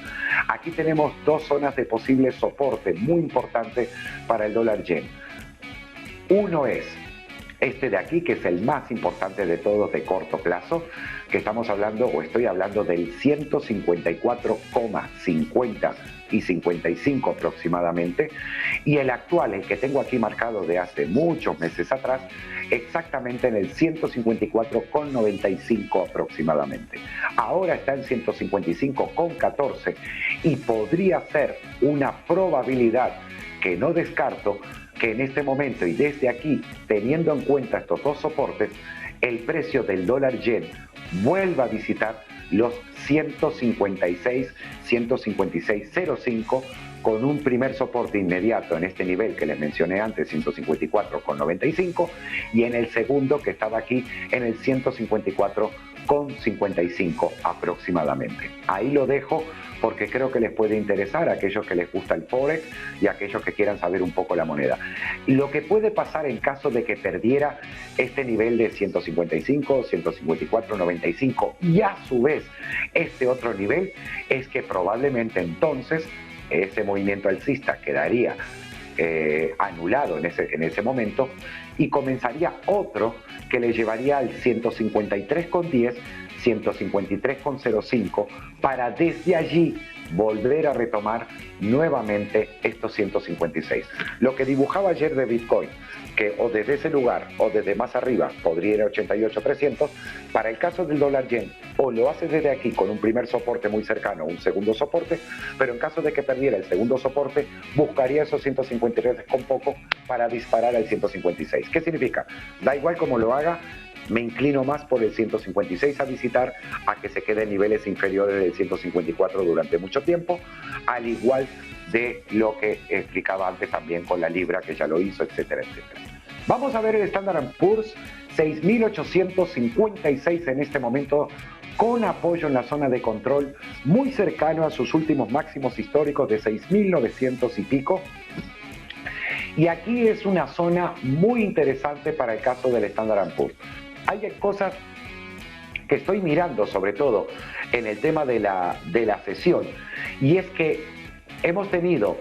Aquí tenemos dos zonas de posible soporte muy importante para el dólar yen. Uno es este de aquí, que es el más importante de todos de corto plazo, que estamos hablando, o estoy hablando del 154,50 y 55 aproximadamente, y el actual, el que tengo aquí marcado de hace muchos meses atrás, exactamente en el 154,95 aproximadamente. Ahora está en 155,14 y podría ser una probabilidad que no descarto que en este momento y desde aquí, teniendo en cuenta estos dos soportes, el precio del dólar yen vuelva a visitar los 156,05 con un primer soporte inmediato en este nivel que les mencioné antes, 154,95, y en el segundo, que estaba aquí, en el 154,55 aproximadamente. Ahí lo dejo porque creo que les puede interesar a aquellos que les gusta el Forex y a aquellos que quieran saber un poco la moneda. Lo que puede pasar en caso de que perdiera este nivel de 155, 154,95 y a su vez este otro nivel, es que probablemente entonces ese movimiento alcista quedaría anulado en ese momento, y comenzaría otro que le llevaría al 153,10, 153,05, para desde allí volver a retomar nuevamente estos 156. Lo que dibujaba ayer de Bitcoin, que o desde ese lugar o desde más arriba podría ir a 88,300, para el caso del dólar yen, o lo hace desde aquí con un primer soporte muy cercano, un segundo soporte, pero en caso de que perdiera el segundo soporte, buscaría esos 153 con poco para disparar al 156. ¿Qué significa? Da igual cómo lo haga, me inclino más por el 156 a visitar, a que se quede en niveles inferiores del 154 durante mucho tiempo, al igual de lo que explicaba antes también con la libra, que ya lo hizo, etcétera, etcétera. Vamos a ver el Standard & Poor's, 6.856 en este momento, con apoyo en la zona de control, muy cercano a sus últimos máximos históricos de 6.900 y pico. Y aquí es una zona muy interesante para el caso del Standard & Poor's. Hay cosas que estoy mirando, sobre todo en el tema de la sesión, y es que hemos tenido,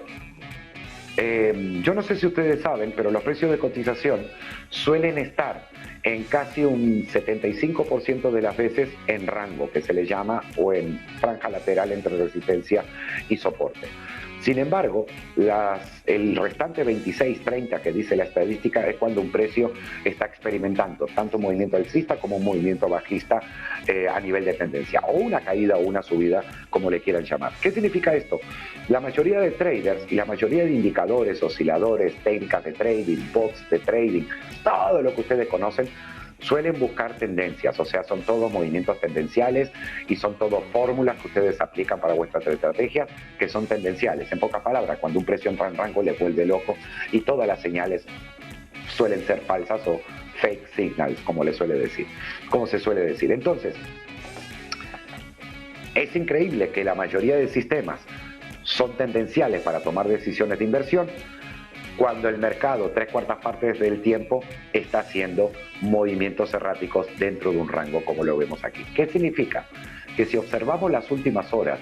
yo no sé si ustedes saben, pero los precios de cotización suelen estar en casi un 75% de las veces en rango, que se le llama, o en franja lateral entre resistencia y soporte. Sin embargo, el restante 26-30 que dice la estadística es cuando un precio está experimentando tanto un movimiento alcista como un movimiento bajista a nivel de tendencia, o una caída o una subida, como le quieran llamar. ¿Qué significa esto? La mayoría de traders y la mayoría de indicadores, osciladores, técnicas de trading, bots de trading, todo lo que ustedes conocen, suelen buscar tendencias, o sea, son todos movimientos tendenciales y son todos fórmulas que ustedes aplican para vuestras estrategias que son tendenciales. En pocas palabras, cuando un precio entra en rango le vuelve loco y todas las señales suelen ser falsas o fake signals, como se suele decir. Entonces, es increíble que la mayoría de sistemas son tendenciales para tomar decisiones de inversión, cuando el mercado, 3/4 partes del tiempo, está haciendo movimientos erráticos dentro de un rango, como lo vemos aquí. ¿Qué significa? Que si observamos las últimas horas,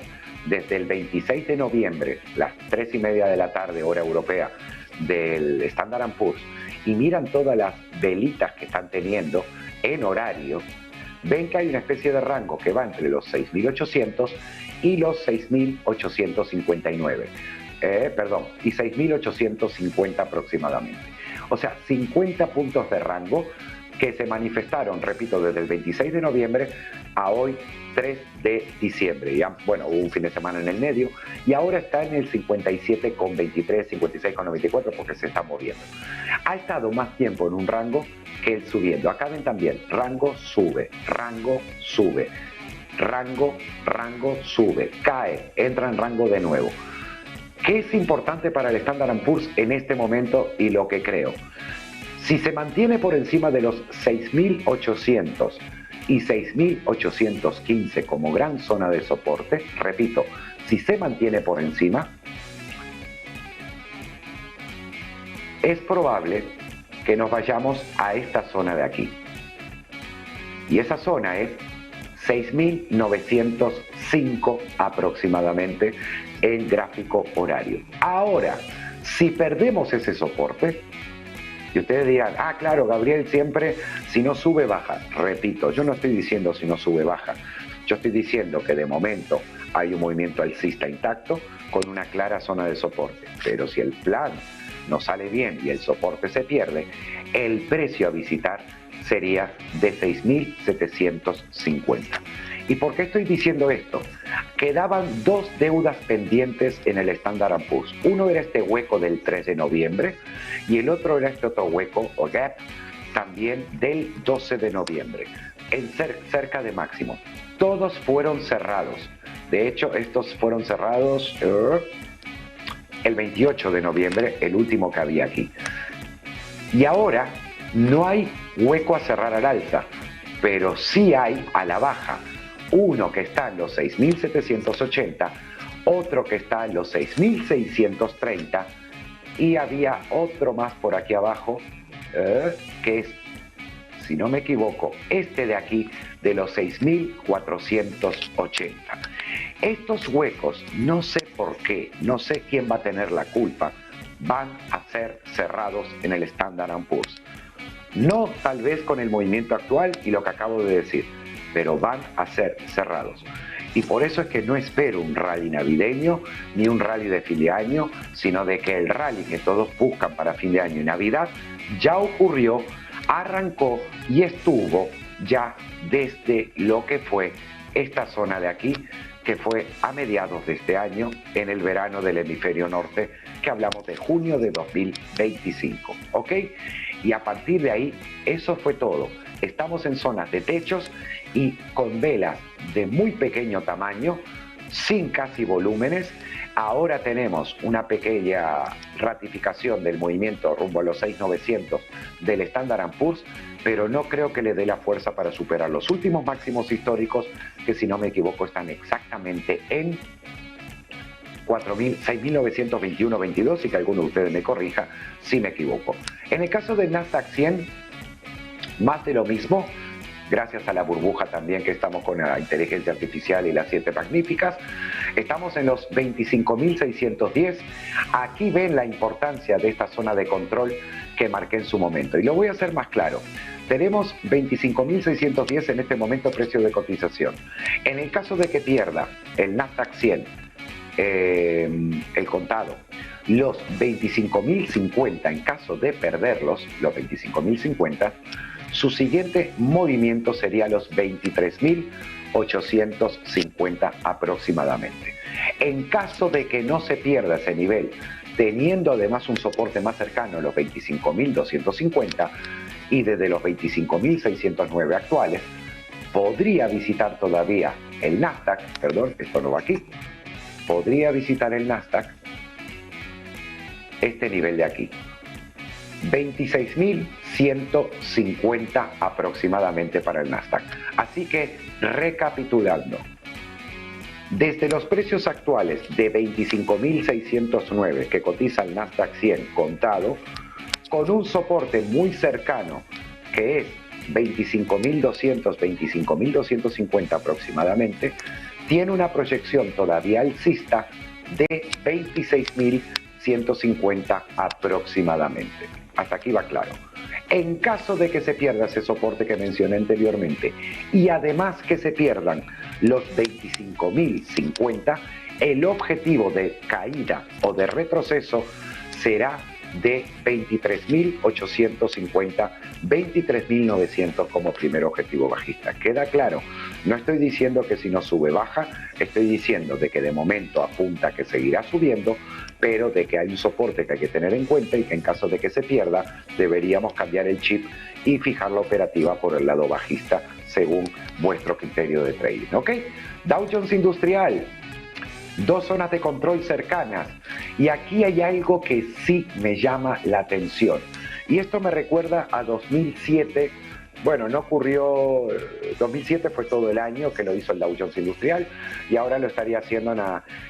desde el 26 de noviembre, las 3:30 de la tarde, hora europea, del Standard & Poor's, y miran todas las velitas que están teniendo en horario, ven que hay una especie de rango que va entre los 6.800 y los 6.859. Y 6.850 aproximadamente. O sea, 50 puntos de rango que se manifestaron, repito, desde el 26 de noviembre a hoy 3 de diciembre. Ya, bueno, hubo un fin de semana en el medio y ahora está en el 57,23, 56,94 porque se está moviendo. Ha estado más tiempo en un rango que el subiendo. Acá ven también, rango sube, rango sube, rango sube, cae, entra en rango de nuevo. ¿Qué es importante para el Standard & Poor's en este momento y lo que creo? Si se mantiene por encima de los 6.800 y 6.815 como gran zona de soporte, repito, si se mantiene por encima, es probable que nos vayamos a esta zona de aquí. Y esa zona es 6.905 aproximadamente en gráfico horario. Ahora, si perdemos ese soporte, y ustedes dirán, ah, claro, Gabriel, siempre si no sube, baja. Repito, yo no estoy diciendo si no sube, baja. Yo estoy diciendo que de momento hay un movimiento alcista intacto con una clara zona de soporte. Pero si el plan no sale bien y el soporte se pierde, el precio a visitar sería de 6.750. ¿Y por qué estoy diciendo esto? Quedaban dos deudas pendientes en el Standard & Poor's. Uno era este hueco del 3 de noviembre y el otro era este otro hueco o gap también del 12 de noviembre, en cerca de máximo. Todos fueron cerrados. De hecho, estos fueron cerrados el 28 de noviembre, el último que había aquí. Y ahora no hay hueco a cerrar al alza, pero sí hay a la baja. Uno que está en los 6.780, otro que está en los 6.630 y había otro más por aquí abajo que es, si no me equivoco, este de aquí de los 6.480. Estos huecos, no sé por qué, no sé quién va a tener la culpa, van a ser cerrados en el Standard & Poor's. No tal vez con el movimiento actual y lo que acabo de decir, pero van a ser cerrados. Y por eso es que no espero un rally navideño ni un rally de fin de año, sino de que el rally que todos buscan para fin de año y Navidad ya ocurrió, arrancó y estuvo ya desde lo que fue esta zona de aquí, que fue a mediados de este año, en el verano del hemisferio norte, que hablamos de junio de 2025, ¿ok? Y a partir de ahí, eso fue todo. Estamos en zonas de techos y con velas de muy pequeño tamaño, sin casi volúmenes. Ahora tenemos una pequeña ratificación del movimiento rumbo a los 6.900 del Standard & Poor's, pero no creo que le dé la fuerza para superar los últimos máximos históricos, que si no me equivoco están exactamente en 6.921.22 y que alguno de ustedes me corrija si me equivoco. En el caso del Nasdaq 100, más de lo mismo, gracias a la burbuja también que estamos con la inteligencia artificial y las 7 magníficas. Estamos en los 25.610. Aquí ven la importancia de esta zona de control que marqué en su momento. Y lo voy a hacer más claro. tenemos 25.610 en este momento precio de cotización. En el caso de que pierda el Nasdaq 100, el contado, los 25.050, en caso de perderlos, los 25.050, su siguiente movimiento sería los 23.850 aproximadamente. En caso de que no se pierda ese nivel, teniendo además un soporte más cercano a los 25.250 y desde los 25.609 actuales, podría visitar todavía el Nasdaq, perdón, esto no va aquí, podría visitar el Nasdaq este nivel de aquí, 26.150 aproximadamente para el Nasdaq. Así que, recapitulando, desde los precios actuales de 25.609 que cotiza el Nasdaq 100 contado, con un soporte muy cercano que es 25.200, 25.250 aproximadamente, tiene una proyección todavía alcista de 26.150 aproximadamente. Hasta aquí va claro. En caso de que se pierda ese soporte que mencioné anteriormente y además que se pierdan los 25.050, el objetivo de caída o de retroceso será de 23.850, 23.900 como primer objetivo bajista. ¿Queda claro? No estoy diciendo que si no sube baja, estoy diciendo de que de momento apunta que seguirá subiendo, pero de que hay un soporte que hay que tener en cuenta y que en caso de que se pierda, deberíamos cambiar el chip y fijar la operativa por el lado bajista según vuestro criterio de trading. ¿Ok? Dow Jones Industrial. Dos zonas de control cercanas y aquí hay algo que sí me llama la atención y esto me recuerda a 2007. Bueno, no ocurrió, 2007 fue todo el año que lo hizo el Dow Jones Industrial y ahora lo estaría haciendo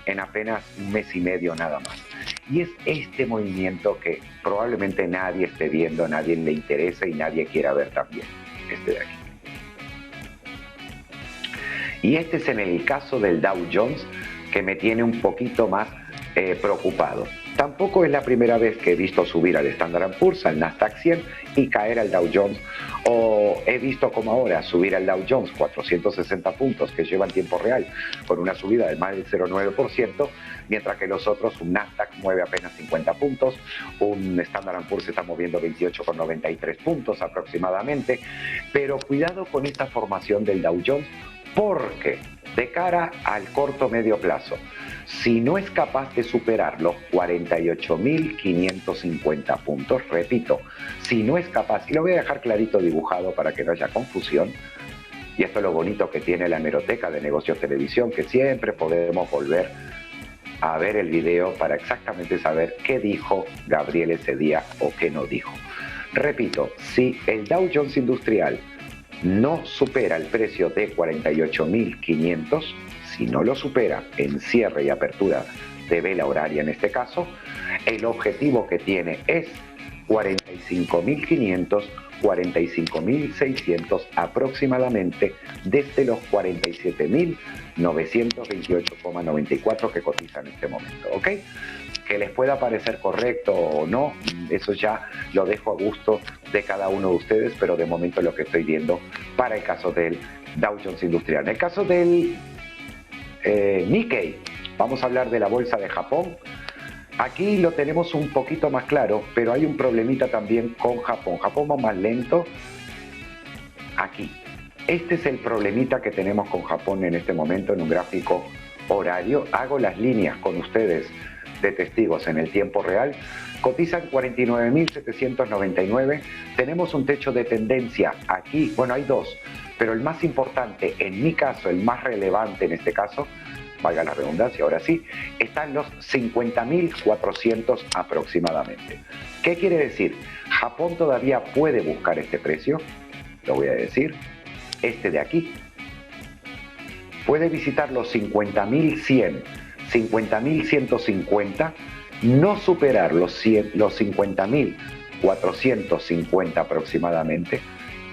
en apenas un mes y medio nada más. Y es este movimiento que probablemente nadie esté viendo, nadie le interesa y nadie quiera ver también, este de aquí. Y este es en el caso del Dow Jones, que me tiene un poquito más preocupado. Tampoco es la primera vez que he visto subir al Standard & Poor's, al Nasdaq 100 y caer al Dow Jones, o he visto como ahora subir al Dow Jones 460 puntos que lleva en tiempo real con una subida de más del 0,9%, mientras que los otros, un Nasdaq mueve apenas 50 puntos, un Standard & Poor's se está moviendo 28,93 puntos aproximadamente, pero cuidado con esta formación del Dow Jones porque de cara al corto medio plazo, si no es capaz de superar los 48.550 puntos, repito, si no es capaz, y lo voy a dejar clarito dibujado para que no haya confusión, y esto es lo bonito que tiene la hemeroteca de Negocios Televisión, que siempre podemos volver a ver el video para exactamente saber qué dijo Gabriel ese día o qué no dijo. Repito, si el Dow Jones Industrial no supera el precio de 48.500, si no lo supera en cierre y apertura de vela horaria en este caso, el objetivo que tiene es 45.500, 45.600 aproximadamente desde los 47.928,94 que cotiza en este momento, ¿ok? Que les pueda parecer correcto o no, eso ya lo dejo a gusto de cada uno de ustedes, pero de momento es lo que estoy viendo para el caso del Dow Jones Industrial. En el caso del Nikkei, vamos a hablar de la bolsa de Japón. Aquí lo tenemos un poquito más claro, pero hay un problemita también con Japón. Japón va más lento aquí. Este es el problemita que tenemos con Japón en este momento en un gráfico horario. Hago las líneas con ustedes de testigos en el tiempo real. Cotizan 49.799. Tenemos un techo de tendencia aquí. Bueno, hay dos, pero el más importante, en mi caso, el más relevante en este caso, valga la redundancia, ahora sí, están los 50.400 aproximadamente. ¿Qué quiere decir? Japón todavía puede buscar este precio, lo voy a decir, este de aquí. Puede visitar los 50.100, 50.150, no superar los 50.450 aproximadamente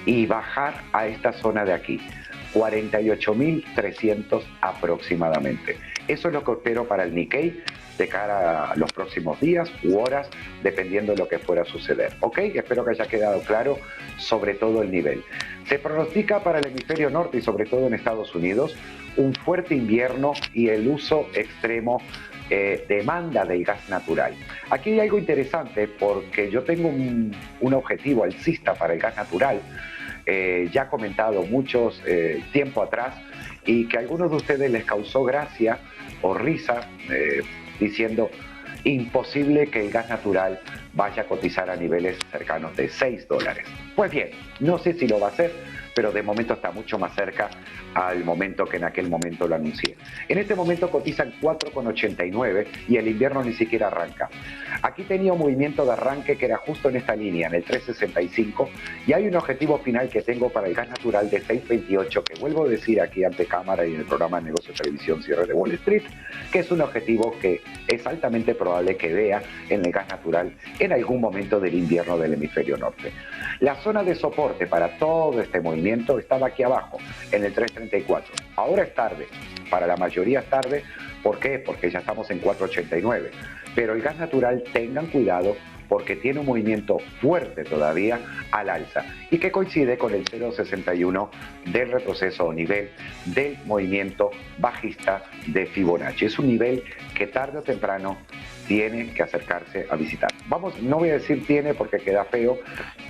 y bajar a esta zona de aquí, 48.300 aproximadamente. Eso es lo que espero para el Nikkei de cara a los próximos días u horas, dependiendo de lo que fuera a suceder. ¿Ok? Espero que haya quedado claro sobre todo el nivel. Se pronostica para el hemisferio norte y sobre todo en Estados Unidos un fuerte invierno y el uso extremo demanda del gas natural. Aquí hay algo interesante porque yo tengo un objetivo alcista para el gas natural, ya comentado muchos tiempo atrás, y que a algunos de ustedes les causó gracia o risa, diciendo imposible que el gas natural vaya a cotizar a niveles cercanos de $6. Pues bien, no sé si lo va a hacer, pero de momento está mucho más cerca al momento que en aquel momento lo anuncié. En este momento cotizan 4,89 y el invierno ni siquiera arranca. Aquí tenía un movimiento de arranque que era justo en esta línea, en el 3,65, y hay un objetivo final que tengo para el gas natural de 6,28, que vuelvo a decir aquí ante cámara y en el programa de Negocios Televisión Cierre de Wall Street, que es un objetivo que es altamente probable que vea en el gas natural en algún momento del invierno del hemisferio norte. La zona de soporte para todo este movimiento estaba aquí abajo, en el 3,34. Ahora es tarde, para la mayoría es tarde. ¿Por qué? Porque ya estamos en 4,89. Pero el gas natural, tengan cuidado, porque tiene un movimiento fuerte todavía al alza y que coincide con el 0,61 del retroceso o nivel del movimiento bajista de Fibonacci. Es un nivel que tarde o temprano tiene que acercarse a visitar. Vamos, no voy a decir tiene porque queda feo,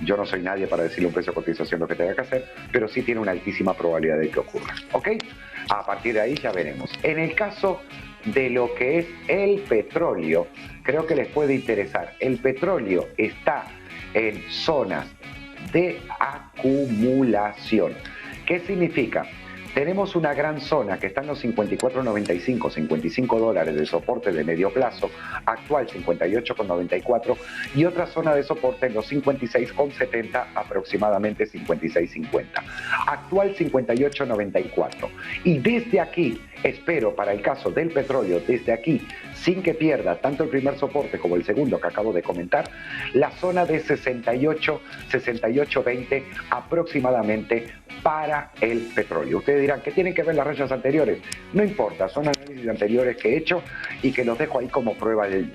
yo no soy nadie para decirle un precio de cotización lo que tenga que hacer, pero sí tiene una altísima probabilidad de que ocurra. ¿Ok? A partir de ahí ya veremos. En el caso de lo que es el petróleo, creo que les puede interesar. El petróleo está en zonas de acumulación. ¿Qué significa? Tenemos una gran zona que está en los 54,95, $55 de soporte de medio plazo, actual 58,94, y otra zona de soporte en los 56,70, aproximadamente 56,50. Actual 58,94. Y desde aquí, espero para el caso del petróleo, desde aquí, sin que pierda tanto el primer soporte como el segundo que acabo de comentar, la zona de 68, 68,20 aproximadamente para el petróleo. Ustedes dirán, ¿qué tienen que ver las rayas anteriores? No importa, son análisis anteriores que he hecho y que los dejo ahí como prueba del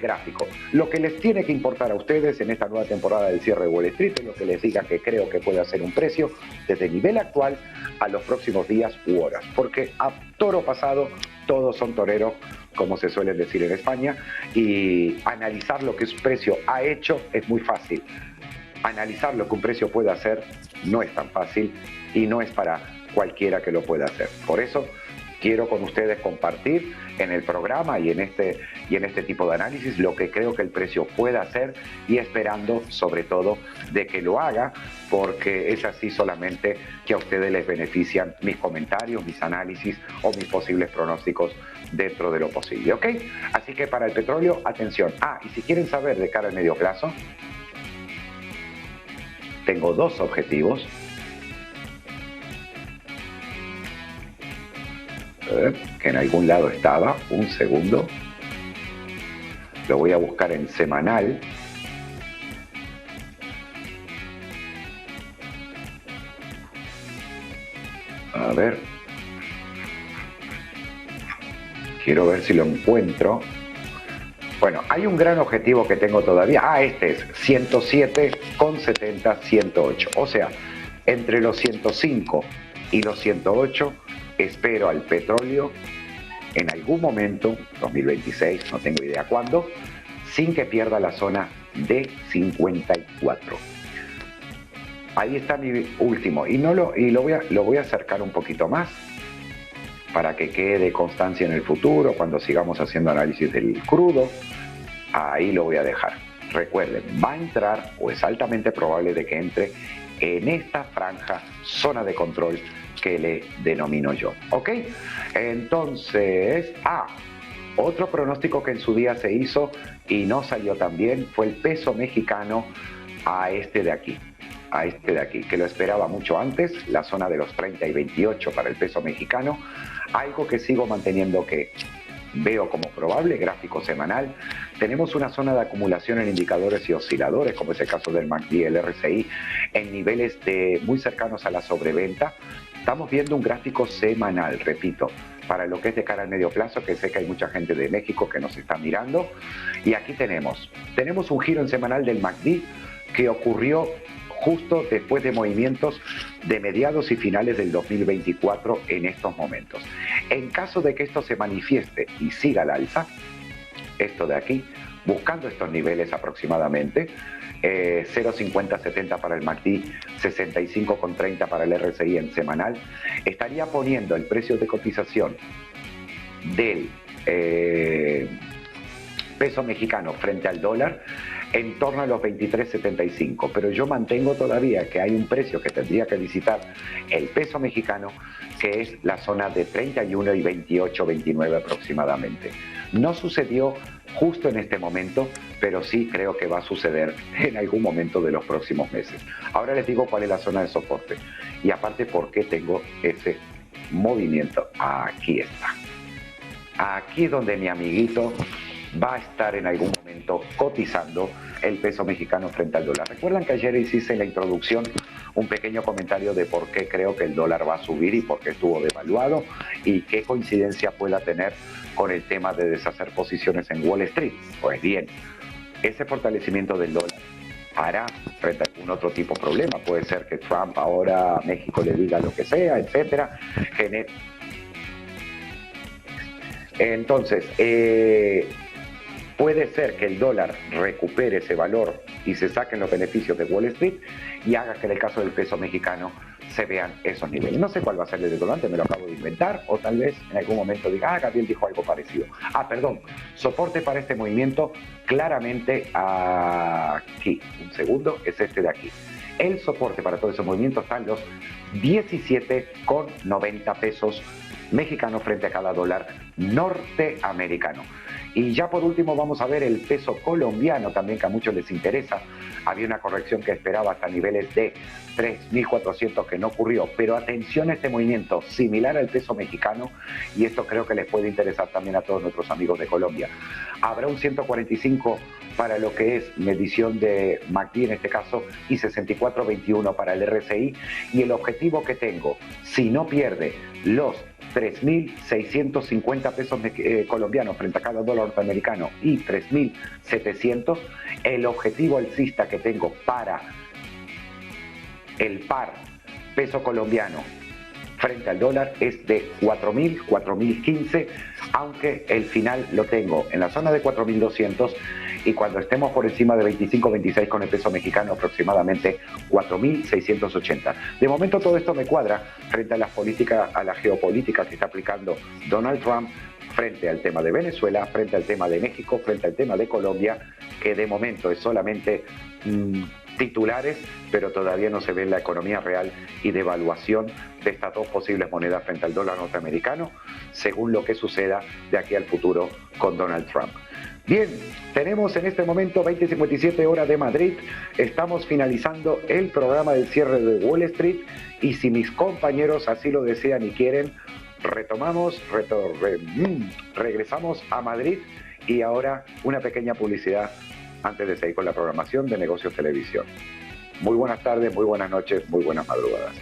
gráfico. Lo que les tiene que importar a ustedes en esta nueva temporada del cierre de Wall Street es lo que les diga que creo que puede hacer un precio desde el nivel actual a los próximos días u horas, porque a toro pasado todos son toreros, como se suele decir en España, y analizar lo que un precio ha hecho es muy fácil. Analizar lo que un precio puede hacer no es tan fácil y no es para cualquiera que lo pueda hacer. Por eso quiero con ustedes compartir en el programa y en este tipo de análisis lo que creo que el precio pueda hacer, y esperando sobre todo de que lo haga, porque es así solamente que a ustedes les benefician mis comentarios, mis análisis o mis posibles pronósticos dentro de lo posible, ¿ok? Así que para el petróleo, atención. Y si quieren saber de cara al medio plazo, tengo dos objetivos. Que en algún lado estaba, un segundo. Lo voy a buscar en semanal. A ver. Quiero ver si lo encuentro. Bueno, hay un gran objetivo que tengo todavía. Este es 107,70, 108. O sea, entre los 105 y los 108 espero al petróleo en algún momento, 2026, no tengo idea cuándo, sin que pierda la zona de 54. Ahí está mi último. Y lo voy a acercar un poquito más para que quede constancia en el futuro, cuando sigamos haciendo análisis del crudo. Ahí lo voy a dejar. Recuerden, va a entrar, o es altamente probable de que entre, en esta franja, zona de control que le denomino yo. ¿Ok? Entonces, otro pronóstico que en su día se hizo y no salió tan bien fue el peso mexicano a este de aquí, que lo esperaba mucho antes, la zona de los 30 y 28 para el peso mexicano, algo que sigo manteniendo que veo como probable, gráfico semanal. Tenemos una zona de acumulación en indicadores y osciladores, como es el caso del MACD y el RSI, en niveles muy cercanos a la sobreventa. Estamos viendo un gráfico semanal, repito, para lo que es de cara al medio plazo, que sé que hay mucha gente de México que nos está mirando. Y aquí tenemos un giro en semanal del MACD que ocurrió justo después de movimientos de mediados y finales del 2024 en estos momentos. En caso de que esto se manifieste y siga al alza, esto de aquí, buscando estos niveles aproximadamente, 0,5070 para el MACD, 65,30 para el RSI en semanal, estaría poniendo el precio de cotización del peso mexicano frente al dólar en torno a los 23.75, pero yo mantengo todavía que hay un precio que tendría que visitar el peso mexicano, que es la zona de 31 y 28, 29 aproximadamente. No sucedió justo en este momento, pero sí creo que va a suceder en algún momento de los próximos meses. Ahora les digo cuál es la zona de soporte y aparte por qué tengo ese movimiento. Aquí está. Aquí es donde mi amiguito va a estar en algún momento cotizando el peso mexicano frente al dólar. Recuerdan que ayer hice en la introducción un pequeño comentario de por qué creo que el dólar va a subir y por qué estuvo devaluado y qué coincidencia pueda tener con el tema de deshacer posiciones en Wall Street. Pues bien, ese fortalecimiento del dólar hará frente a algún otro tipo de problema. Puede ser que Trump ahora a México le diga lo que sea, etcétera. Entonces, puede ser que el dólar recupere ese valor y se saquen los beneficios de Wall Street y haga que en el caso del peso mexicano se vean esos niveles. No sé cuál va a ser el detonante, me lo acabo de inventar, o tal vez en algún momento diga, Gabriel dijo algo parecido. Perdón, soporte para este movimiento claramente aquí. Un segundo, es este de aquí. El soporte para todo ese movimiento está en los 17,90 pesos mexicanos frente a cada dólar norteamericano. Y ya por último vamos a ver el peso colombiano también, que a muchos les interesa. Había una corrección que esperaba hasta niveles de 3.400 que no ocurrió, pero atención a este movimiento similar al peso mexicano, y esto creo que les puede interesar también a todos nuestros amigos de Colombia. Habrá un 145 para lo que es medición de MACD en este caso y 64.21 para el RSI, y el objetivo que tengo, si no pierde los 3.650 pesos colombianos frente a cada dólar norteamericano y 3.700, el objetivo alcista que tengo para el par peso colombiano frente al dólar es de 4.000, 4.015, aunque el final lo tengo en la zona de 4.200 y cuando estemos por encima de 25, 26 con el peso mexicano aproximadamente 4.680. De momento todo esto me cuadra frente a las políticas, a la geopolítica que está aplicando Donald Trump, frente al tema de Venezuela, frente al tema de México, frente al tema de Colombia, que de momento es solamente titulares, pero todavía no se ve en la economía real y devaluación de estas dos posibles monedas frente al dólar norteamericano, según lo que suceda de aquí al futuro con Donald Trump. Bien, tenemos en este momento 20:57 horas de Madrid, estamos finalizando el programa del cierre de Wall Street y si mis compañeros así lo desean y quieren, regresamos a Madrid y ahora una pequeña publicidad antes de seguir con la programación de Negocios Televisión. Muy buenas tardes, muy buenas noches, muy buenas madrugadas.